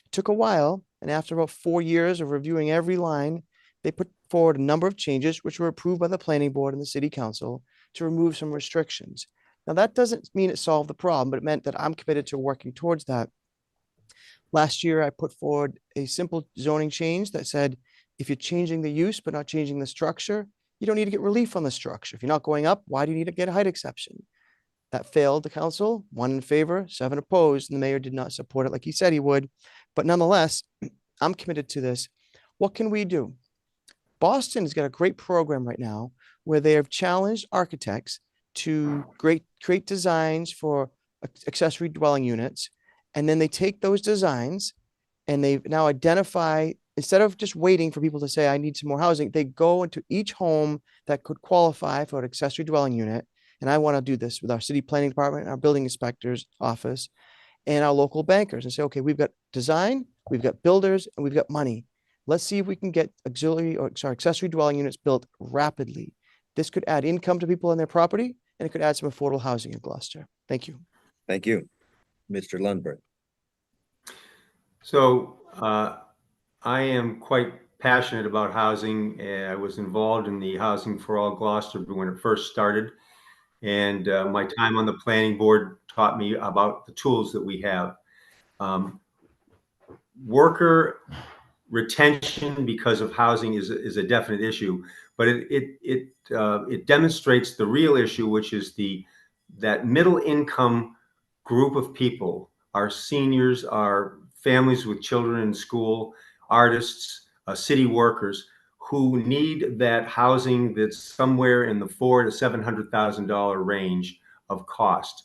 It took a while, and after about 4 years of reviewing every line, they put forward a number of changes which were approved by the planning board and the city council to remove some restrictions. Now, that doesn't mean it solved the problem, but it meant that I'm committed to working towards that. Last year, I put forward a simple zoning change that said, if you're changing the use but not changing the structure, you don't need to get relief on the structure. If you're not going up, why do you need to get a height exception? That failed the council, 1 in favor, 7 opposed, and the mayor did not support it like he said he would. But nonetheless, I'm committed to this. What can we do? Boston has got a great program right now where they have challenged architects to create designs for accessory dwelling units. And then they take those designs and they now identify, instead of just waiting for people to say, I need some more housing, they go into each home that could qualify for an accessory dwelling unit. And I want to do this with our city planning department, our building inspector's office, and our local bankers and say, okay, we've got design, we've got builders, and we've got money. Let's see if we can get accessory dwelling units built rapidly. This could add income to people on their property, and it could add some affordable housing in Gloucester. Thank you. Thank you. Mr. Lundberg. So I am quite passionate about housing. I was involved in the Housing for All Gloucester when it first started. And my time on the planning board taught me about the tools that we have. Worker retention because of housing is a definite issue, but it demonstrates the real issue, which is that middle income group of people, our seniors, our families with children in school, artists, city workers, who need that housing that's somewhere in the $400,000 to $700,000 range of cost.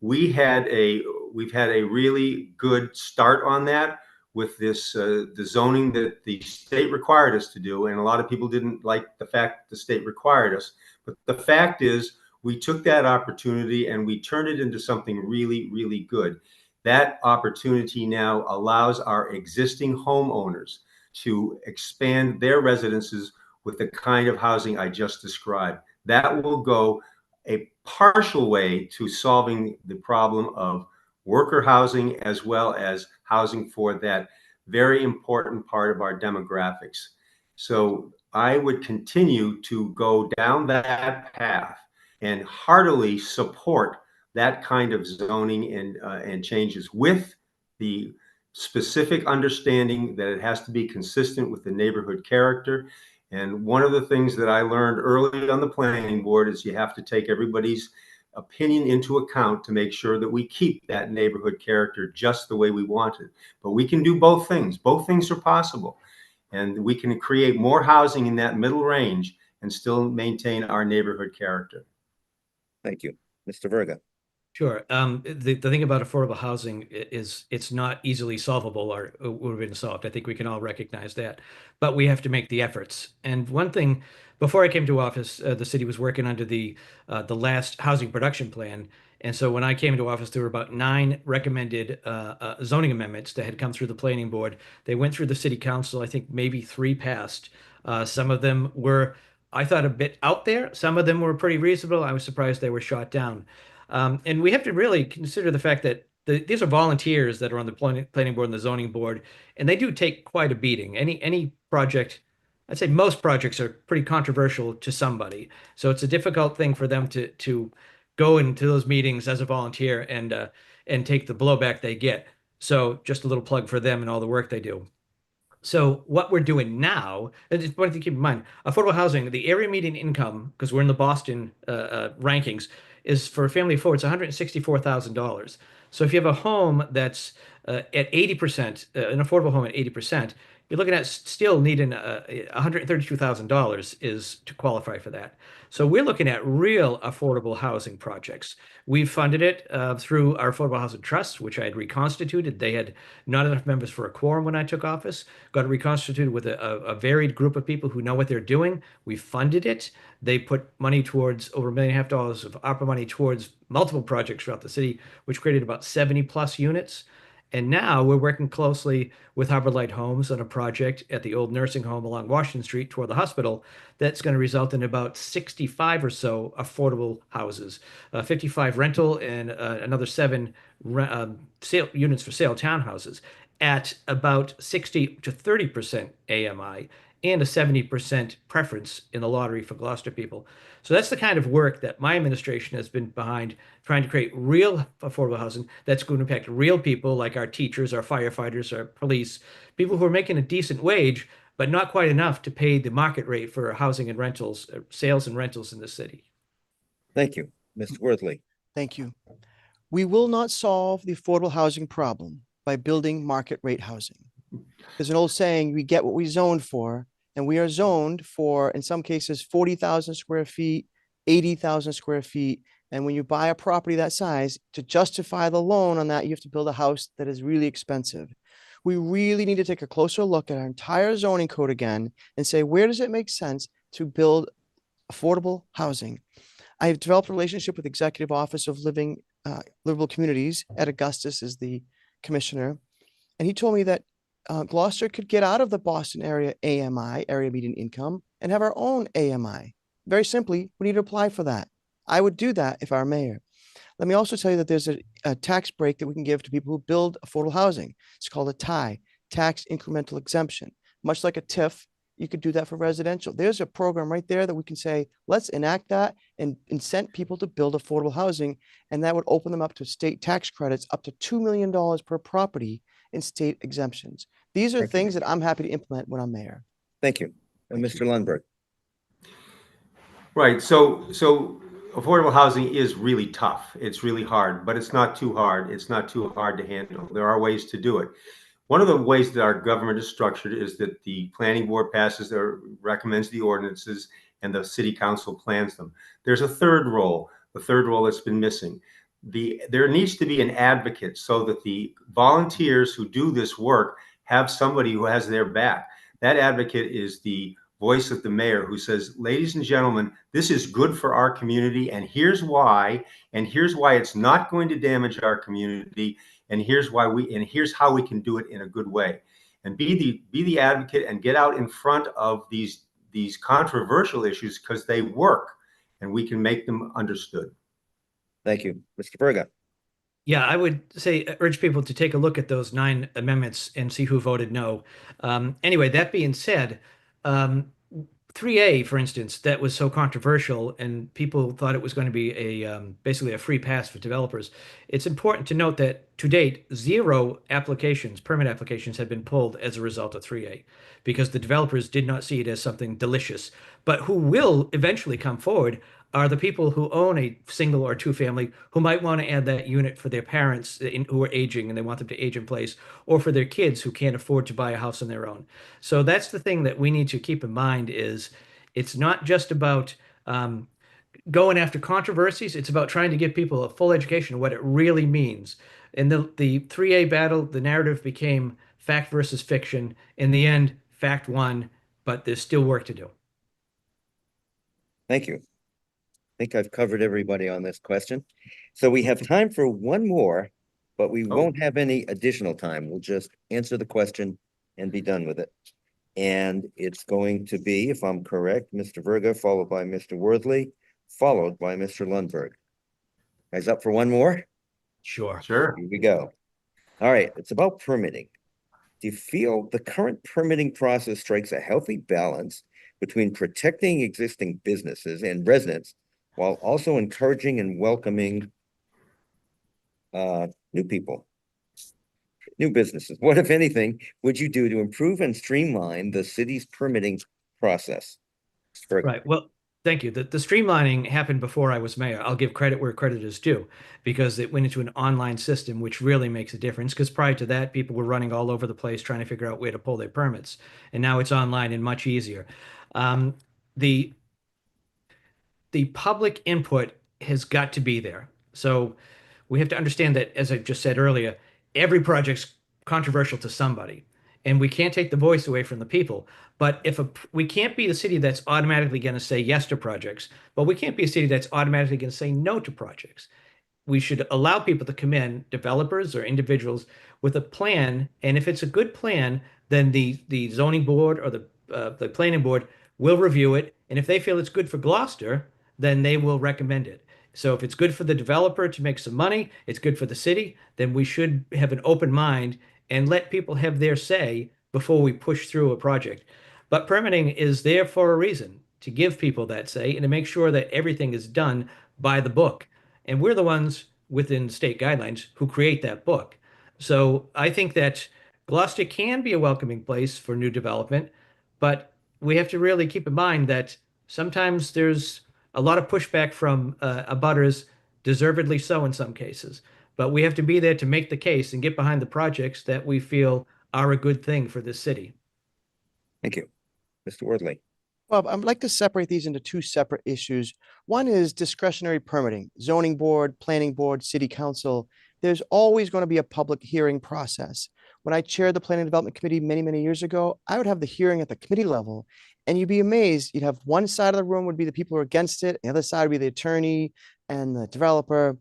We've had a really good start on that with this the zoning that the state required us to do, and a lot of people didn't like the fact the state required us. But the fact is, we took that opportunity and we turned it into something really, really good. That opportunity now allows our existing homeowners to expand their residences with the kind of housing I just described. That will go a partial way to solving the problem of worker housing as well as housing for that very important part of our demographics. So I would continue to go down that path and heartily support that kind of zoning and changes, with the specific understanding that it has to be consistent with the neighborhood character. And one of the things that I learned early on the planning board is you have to take everybody's opinion into account to make sure that we keep that neighborhood character just the way we want it. But we can do both things. Both things are possible. And we can create more housing in that middle range and still maintain our neighborhood character. Thank you. Mr. Verga. Sure. The thing about affordable housing is it's not easily solvable or would have been solved. I think we can all recognize that, but we have to make the efforts. And one thing, before I came to office, the city was working under the last housing production plan. And so when I came to office, there were about 9 recommended zoning amendments that had come through the planning board. They went through the city council. I think maybe 3 passed. Some of them were, I thought, a bit out there. Some of them were pretty reasonable. I was surprised they were shot down. And we have to really consider the fact that these are volunteers that are on the planning board and the zoning board, and they do take quite a beating. Any project, I'd say most projects are pretty controversial to somebody, so it's a difficult thing for them to go into those meetings as a volunteer and take the blowback they get. So just a little plug for them and all the work they do. So what we're doing now, and just one thing to keep in mind, affordable housing, the area median income, because we're in the Boston rankings, is for a family of 4, it's $164,000. So if you have a home that's at 80%, an affordable home at 80%, you're looking at still needing $132,000 is to qualify for that. So we're looking at real affordable housing projects. We've funded it through our Affordable Housing Trust, which I had reconstituted. They had not enough members for a quorum when I took office. Got it reconstituted with a varied group of people who know what they're doing. We funded it. They put money towards over $1.5 million of ARPA money towards multiple projects throughout the city, which created about 70 plus units. And now we're working closely with Harbor Light Homes on a project at the old nursing home along Washington Street toward the hospital that's going to result in about 65 or so affordable houses, 55 rental and another 7 sale units for sale townhouses at about 60 to 30% AMI. and a 70% preference in the lottery for Gloucester people. So that's the kind of work that my administration has been behind, trying to create real affordable housing that's going to impact real people like our teachers, our firefighters, our police, people who are making a decent wage, but not quite enough to pay the market rate for housing and rentals, sales and rentals in the city. Thank you. Mr. Worthley. Thank you. We will not solve the affordable housing problem by building market rate housing. There's an old saying, we get what we zoned for, and we are zoned for, in some cases, 40,000 square feet, 80,000 square feet. And when you buy a property that size, to justify the loan on that, you have to build a house that is really expensive. We really need to take a closer look at our entire zoning code again and say, where does it make sense to build affordable housing? I have developed a relationship with Executive Office of Livable Communities. Ed Augustus is the commissioner. And he told me that Gloucester could get out of the Boston area AMI, area median income, and have our own AMI. Very simply, we need to apply for that. I would do that if I were mayor. Let me also tell you that there's a tax break that we can give to people who build affordable housing. It's called a TIE, tax incremental exemption. Much like a TIF, you could do that for residential. There's a program right there that we can say, let's enact that and incent people to build affordable housing. And that would open them up to state tax credits up to $2 million per property in state exemptions. These are Thank you. things that I'm happy to implement when I'm mayor. Thank you. And Mr. Lundberg. Right. So affordable housing is really tough. It's really hard, but it's not too hard. It's not too hard to handle. There are ways to do it. One of the ways that our government is structured is that the planning board passes or recommends the ordinances and the city council plans them. There's a third role, the third role that's been missing. There needs to be an advocate so that the volunteers who do this work have somebody who has their back. That advocate is the voice of the mayor who says, ladies and gentlemen, this is good for our community, and here's why it's not going to damage our community, and here's how we can do it in a good way. And be the advocate and get out in front of these controversial issues because they work and we can make them understood. Thank you. Mr. Berga. Yeah, I would say urge people to take a look at those 9 amendments and see who voted no. Anyway, that being said, 3A, for instance, that was so controversial and people thought it was going to be basically a free pass for developers. It's important to note that to date, 0 permit applications have been pulled as a result of 3A because the developers did not see it as something delicious. But who will eventually come forward are the people who own a single or 2-family who might want to add that unit for their parents who are aging and they want them to age in place, or for their kids who can't afford to buy a house on their own. So that's the thing that we need to keep in mind is it's not just about going after controversies. It's about trying to give people a full education of what it really means. In the 3A battle, the narrative became fact versus fiction. In the end, fact won, but there's still work to do. Thank you. I think I've covered everybody on this question. So we have time for one more, but we won't have any additional time. We'll just answer the question and be done with it. And it's going to be, if I'm correct, Mr. Verga, followed by Mr. Worthley, followed by Mr. Lundberg. Guys up for one more? Sure. Sure. Here we go. All right, it's about permitting. Do you feel the current permitting process strikes a healthy balance between protecting existing businesses and residents while also encouraging and welcoming new people, new businesses? What, if anything, would you do to improve and streamline the city's permitting process? Right. Well, thank you. The streamlining happened before I was mayor. I'll give credit where credit is due because it went into an online system, which really makes a difference. Because prior to that, people were running all over the place trying to figure out where to pull their permits. And now it's online and much easier. The public input has got to be there. So we have to understand that, as I just said earlier, every project's controversial to somebody. And we can't take the voice away from the people. But we can't be the city that's automatically going to say yes to projects, but we can't be a city that's automatically going to say no to projects. We should allow people to come in, developers or individuals, with a plan. And if it's a good plan, then the zoning board or the planning board will review it. And if they feel it's good for Gloucester, then they will recommend it. So if it's good for the developer to make some money, it's good for the city, then we should have an open mind and let people have their say before we push through a project. But permitting is there for a reason, to give people that say and to make sure that everything is done by the book. And we're the ones within state guidelines who create that book. So I think that Gloucester can be a welcoming place for new development, but we have to really keep in mind that sometimes there's a lot of pushback from abutters, deservedly so in some cases. But we have to be there to make the case and get behind the projects that we feel are a good thing for this city. Thank you. Mr. Wordley. Bob, I'd like to separate these into two separate issues. One is discretionary permitting, zoning board, planning board, city council. There's always going to be a public hearing process. When I chaired the planning development committee many, many years ago, I would have the hearing at the committee level, and you'd be amazed. You'd have one side of the room would be the people who are against it, the other side would be the attorney and the developer,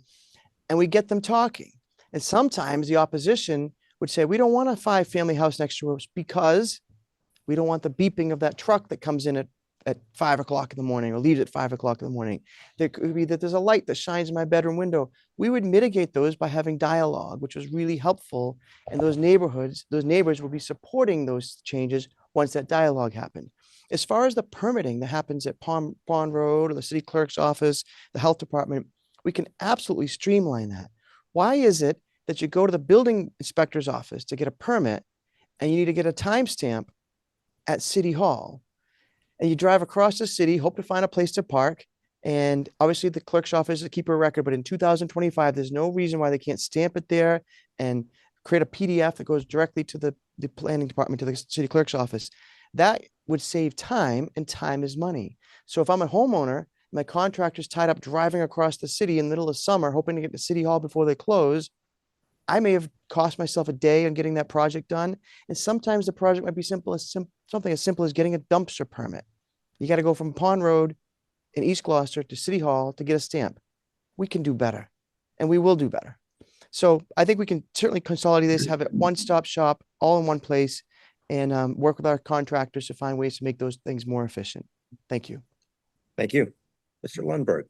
and we get them talking. And sometimes the opposition would say, we don't want a 5-family house next to us because we don't want the beeping of that truck that comes in at 5 o'clock in the morning or leaves at 5 o'clock in the morning. There could be that there's a light that shines in my bedroom window. We would mitigate those by having dialogue, which was really helpful. And those neighborhoods, those neighbors will be supporting those changes once that dialogue happened. As far as the permitting that happens at Pond Road or the city clerk's office, the health department, we can absolutely streamline that. Why is it that you go to the building inspector's office to get a permit and you need to get a timestamp at City Hall, and you drive across the city, hope to find a place to park? And obviously the clerk's office is a keeper of record, but in 2025, there's no reason why they can't stamp it there and create a PDF that goes directly to the planning department, to the city clerk's office. That would save time, and time is money. So if I'm a homeowner, my contractor's tied up driving across the city in the middle of summer, hoping to get to City Hall before they close, I may have cost myself a day on getting that project done. And sometimes the project might be something as simple as getting a dumpster permit. You got to go from Pond Road in East Gloucester to City Hall to get a stamp. We can do better, and we will do better. So I think we can certainly consolidate this, have it one-stop shop, all in one place, and work with our contractors to find ways to make those things more efficient. Thank you. Thank you. Mr. Lundberg.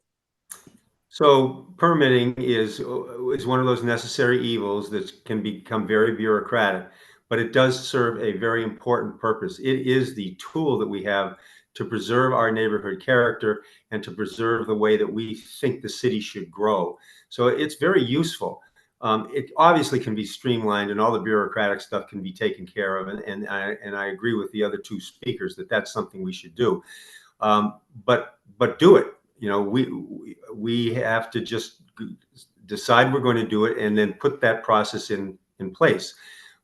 So permitting is one of those necessary evils that can become very bureaucratic, but it does serve a very important purpose. It is the tool that we have to preserve our neighborhood character and to preserve the way that we think the city should grow. So it's very useful. It obviously can be streamlined, and all the bureaucratic stuff can be taken care of. And I agree with the other two speakers that that's something we should do. But do it. You know, we have to just decide we're going to do it and then put that process in place.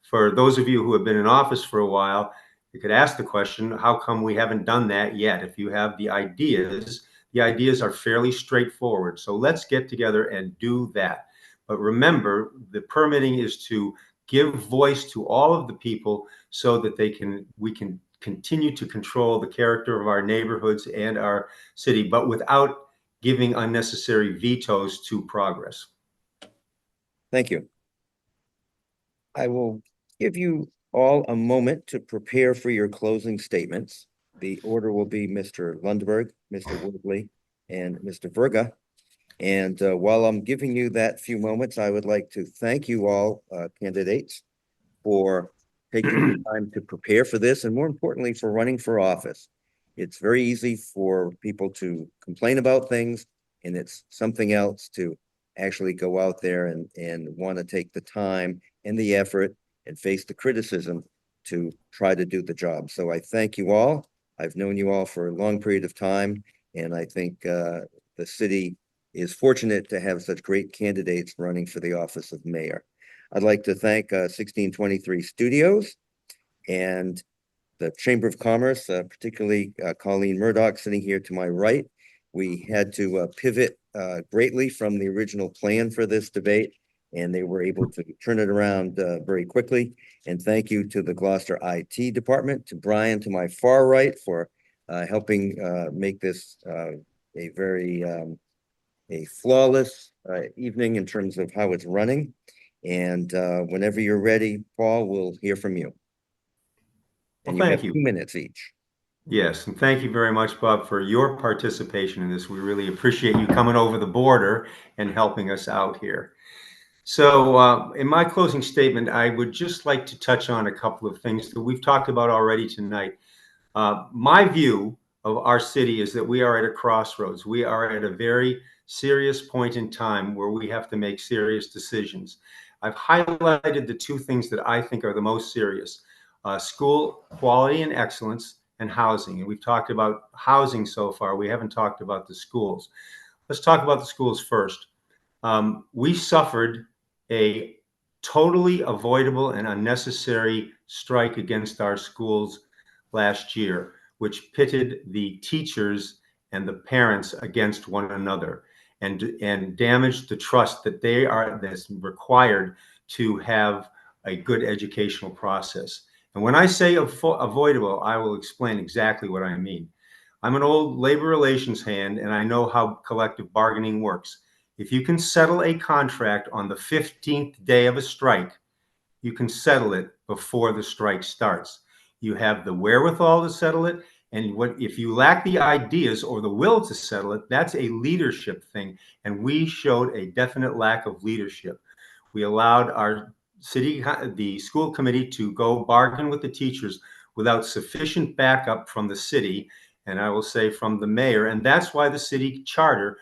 For those of you who have been in office for a while, you could ask the question, how come we haven't done that yet? If you have the ideas are fairly straightforward. So let's get together and do that. But remember, the permitting is to give voice to all of the people so that we can continue to control the character of our neighborhoods and our city, but without giving unnecessary vetoes to progress. Thank you. I will give you all a moment to prepare for your closing statements. The order will be Mr. Lundberg, Mr. Woodley, and Mr. Verga. And while I'm giving you that few moments, I would like to thank you all, candidates, for taking the time to prepare for this, and more importantly, for running for office. It's very easy for people to complain about things, and it's something else to actually go out there and want to take the time and the effort and face the criticism to try to do the job. So I thank you all. I've known you all for a long period of time, and I think the city is fortunate to have such great candidates running for the office of mayor. I'd like to thank 1623 Studios and the Chamber of Commerce, particularly Colleen Murdoch sitting here to my right. We had to pivot greatly from the original plan for this debate, and they were able to turn it around very quickly. And thank you to the Gloucester IT department, to Brian to my far right for helping make this a very a flawless evening in terms of how it's running. And whenever you're ready, Paul, we'll hear from you. And Well, you thank have you. 2 minutes each. Yes, and thank you very much, Bob, for your participation in this. We really appreciate you coming over the border and helping us out here. So in my closing statement, I would just like to touch on a couple of things that we've talked about already tonight. My view of our city is that we are at a crossroads. We are at a very serious point in time where we have to make serious decisions. I've highlighted the two things that I think are the most serious: school quality and excellence, and housing. And we've talked about housing so far. We haven't talked about the schools. Let's talk about the schools first. We suffered a totally avoidable and unnecessary strike against our schools last year, which pitted the teachers and the parents against one another, and damaged the trust that's required to have a good educational process. And when I say avoidable, I will explain exactly what I mean. I'm an old labor relations hand, and I know how collective bargaining works. If you can settle a contract on the 15th day of a strike, you can settle it before the strike starts. You have the wherewithal to settle it. And if you lack the ideas or the will to settle it, that's a leadership thing. And we showed a definite lack of leadership. We allowed the school committee to go bargain with the teachers without sufficient backup from the city, and I will say from the mayor. And that's why the city charter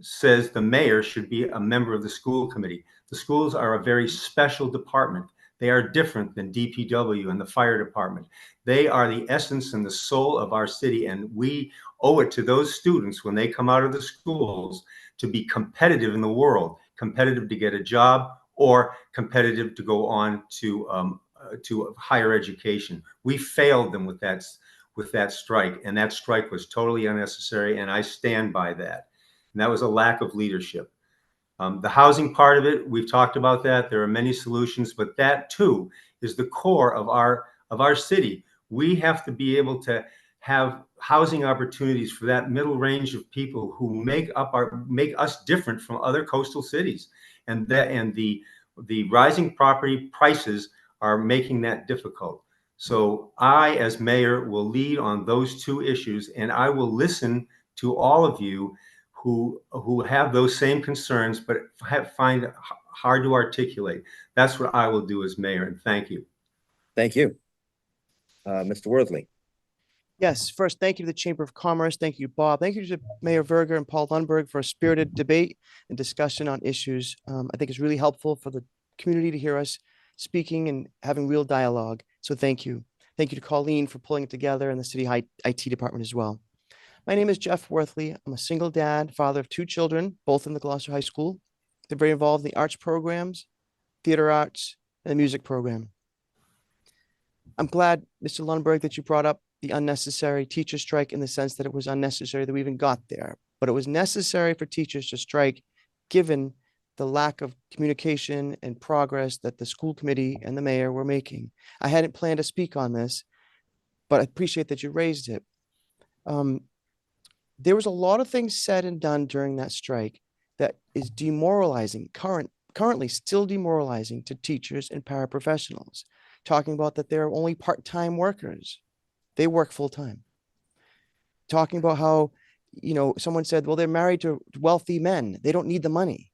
says the mayor should be a member of the school committee. The schools are a very special department. They are different than DPW and the fire department. They are the essence and the soul of our city, and we owe it to those students when they come out of the schools to be competitive in the world, competitive to get a job, or competitive to go on to higher education. We failed them with that strike, and that strike was totally unnecessary, and I stand by that. And that was a lack of leadership. The housing part of it, we've talked about that. There are many solutions, but that too is the core of our city. We have to be able to have housing opportunities for that middle range of people who make us different from other coastal cities, and the rising property prices are making that difficult. So I, as mayor, will lead on those two issues, and I will listen to all of you who have those same concerns, but find it hard to articulate. That's what I will do as mayor, and thank you. Thank you. Mr. Worthley. Yes, first, thank you to the Chamber of Commerce. Thank you, Bob. Thank you to Mayor Verger and Paul Lundberg for a spirited debate and discussion on issues. I think it's really helpful for the community to hear us speaking and having real dialogue. So thank you. Thank you to Colleen for pulling it together, and the city IT department as well. My name is Jeff Worthley. I'm a single dad, father of two children, both in the Gloucester High School. They're very involved in the arts programs, theater arts, and the music program. I'm glad, Mr. Lundberg, that you brought up the unnecessary teacher strike, in the sense that it was unnecessary that we even got there. But it was necessary for teachers to strike, given the lack of communication and progress that the school committee and the mayor were making. I hadn't planned to speak on this, but I appreciate that you raised it. There was a lot of things said and done during that strike that is demoralizing, currently still demoralizing to teachers and paraprofessionals, talking about that they're only part-time workers. They work full-time. Talking about how, someone said, well, they're married to wealthy men. They don't need the money.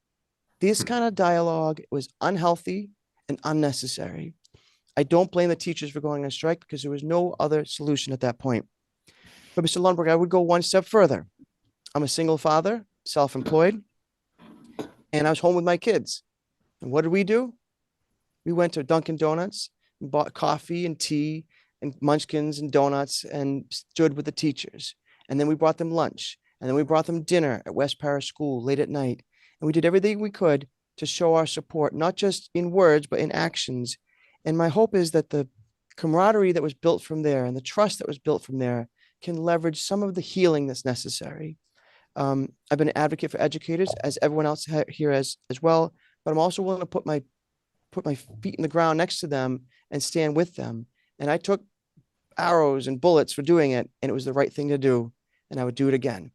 This kind of dialogue was unhealthy and unnecessary. I don't blame the teachers for going on strike, because there was no other solution at that point. But Mr. Lundberg, I would go one step further. I'm a single father, self-employed, and I was home with my kids. And what did we do? We went to Dunkin' Donuts and bought coffee and tea and munchkins and donuts and stood with the teachers. And then we brought them lunch. And then we brought them dinner at West Parish School late at night. And we did everything we could to show our support, not just in words, but in actions. And my hope is that the camaraderie that was built from there and the trust that was built from there can leverage some of the healing that's necessary. I've been an advocate for educators, as everyone else here as well, but I'm also willing to put my feet in the ground next to them and stand with them. And I took arrows and bullets for doing it, and it was the right thing to do, and I would do it again.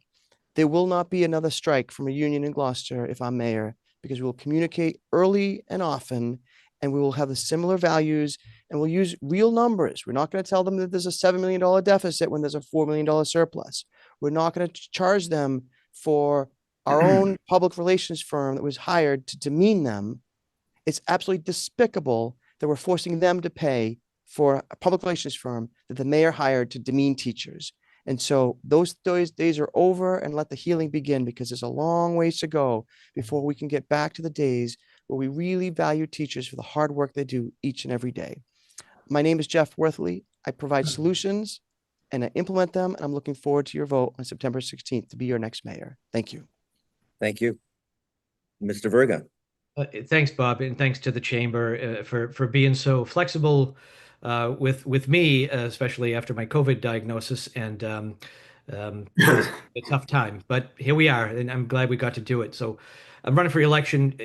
There will not be another strike from a union in Gloucester if I'm mayor, because we will communicate early and often, and we will have the similar values, and we'll use real numbers. We're not going to tell them that there's a $7 million deficit when there's a $4 million surplus. We're not going to charge them for our own public relations firm that was hired to demean them. It's absolutely despicable that we're forcing them to pay for a public relations firm that the mayor hired to demean teachers. And so those days are over, and let the healing begin, because there's a long ways to go before we can get back to the days where we really value teachers for the hard work they do each and every day. My name is Jeff Worthley. I provide solutions and I implement them. And I'm looking forward to your vote on September 16th to be your next mayor. Thank you. Thank you. Mr. Verga. Thanks, Bob, and thanks to the chamber for being so flexible with me, especially after my COVID diagnosis, and it's a tough time. But here we are, and I'm glad we got to do it. So I'm running for election,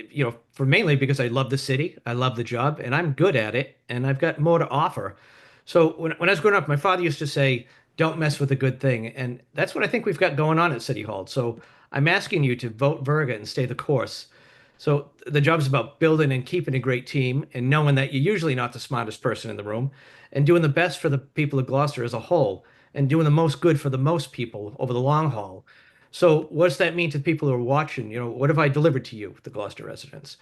for mainly because I love the city, I love the job, and I'm good at it, and I've got more to offer. So when I was growing up, my father used to say, "Don't mess with a good thing," and that's what I think we've got going on at City Hall. So I'm asking you to vote Verga and stay the course. So the job is about building and keeping a great team and knowing that you're usually not the smartest person in the room and doing the best for the people of Gloucester as a whole and doing the most good for the most people over the long haul. So what's that mean to people who are watching? What have I delivered to you, the Gloucester residents?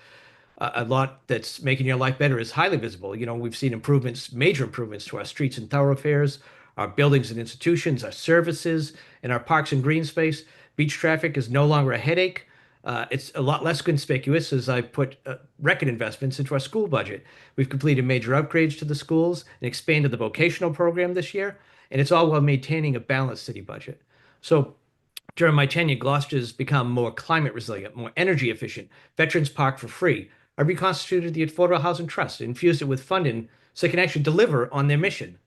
A lot that's making your life better is highly visible. We've seen improvements, major improvements to our streets and thoroughfares, our buildings and institutions, our services, and our parks and green space. Beach traffic is no longer a headache. It's a lot less conspicuous as I put record investments into our school budget. We've completed major upgrades to the schools and expanded the vocational program this year, and it's all while maintaining a balanced city budget. So during my tenure, Gloucester's become more climate resilient, more energy efficient. Veterans Park for free. I reconstituted the Affordable Housing Trust, infused it with funding so they can actually deliver on their mission.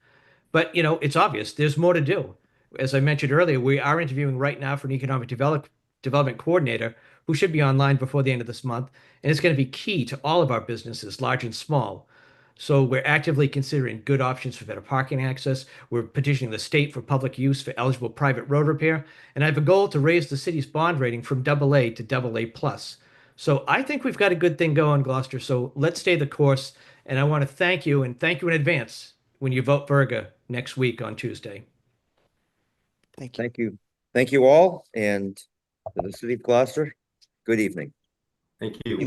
But it's obvious there's more to do. As I mentioned earlier, we are interviewing right now for an development coordinator who should be online before the end of this month, and it's going to be key to all of our businesses, large and small. So we're actively considering good options for better parking access. We're petitioning the state for public use for eligible private road repair, and I have a goal to raise the city's bond rating from AA to AA plus. So I think we've got a good thing going, Gloucester. So let's stay the course. And I want to thank you and thank you in advance when you vote Verga next week on Tuesday. Thank you. Thank you. Thank you all. And to the city of Gloucester, good evening. Thank you.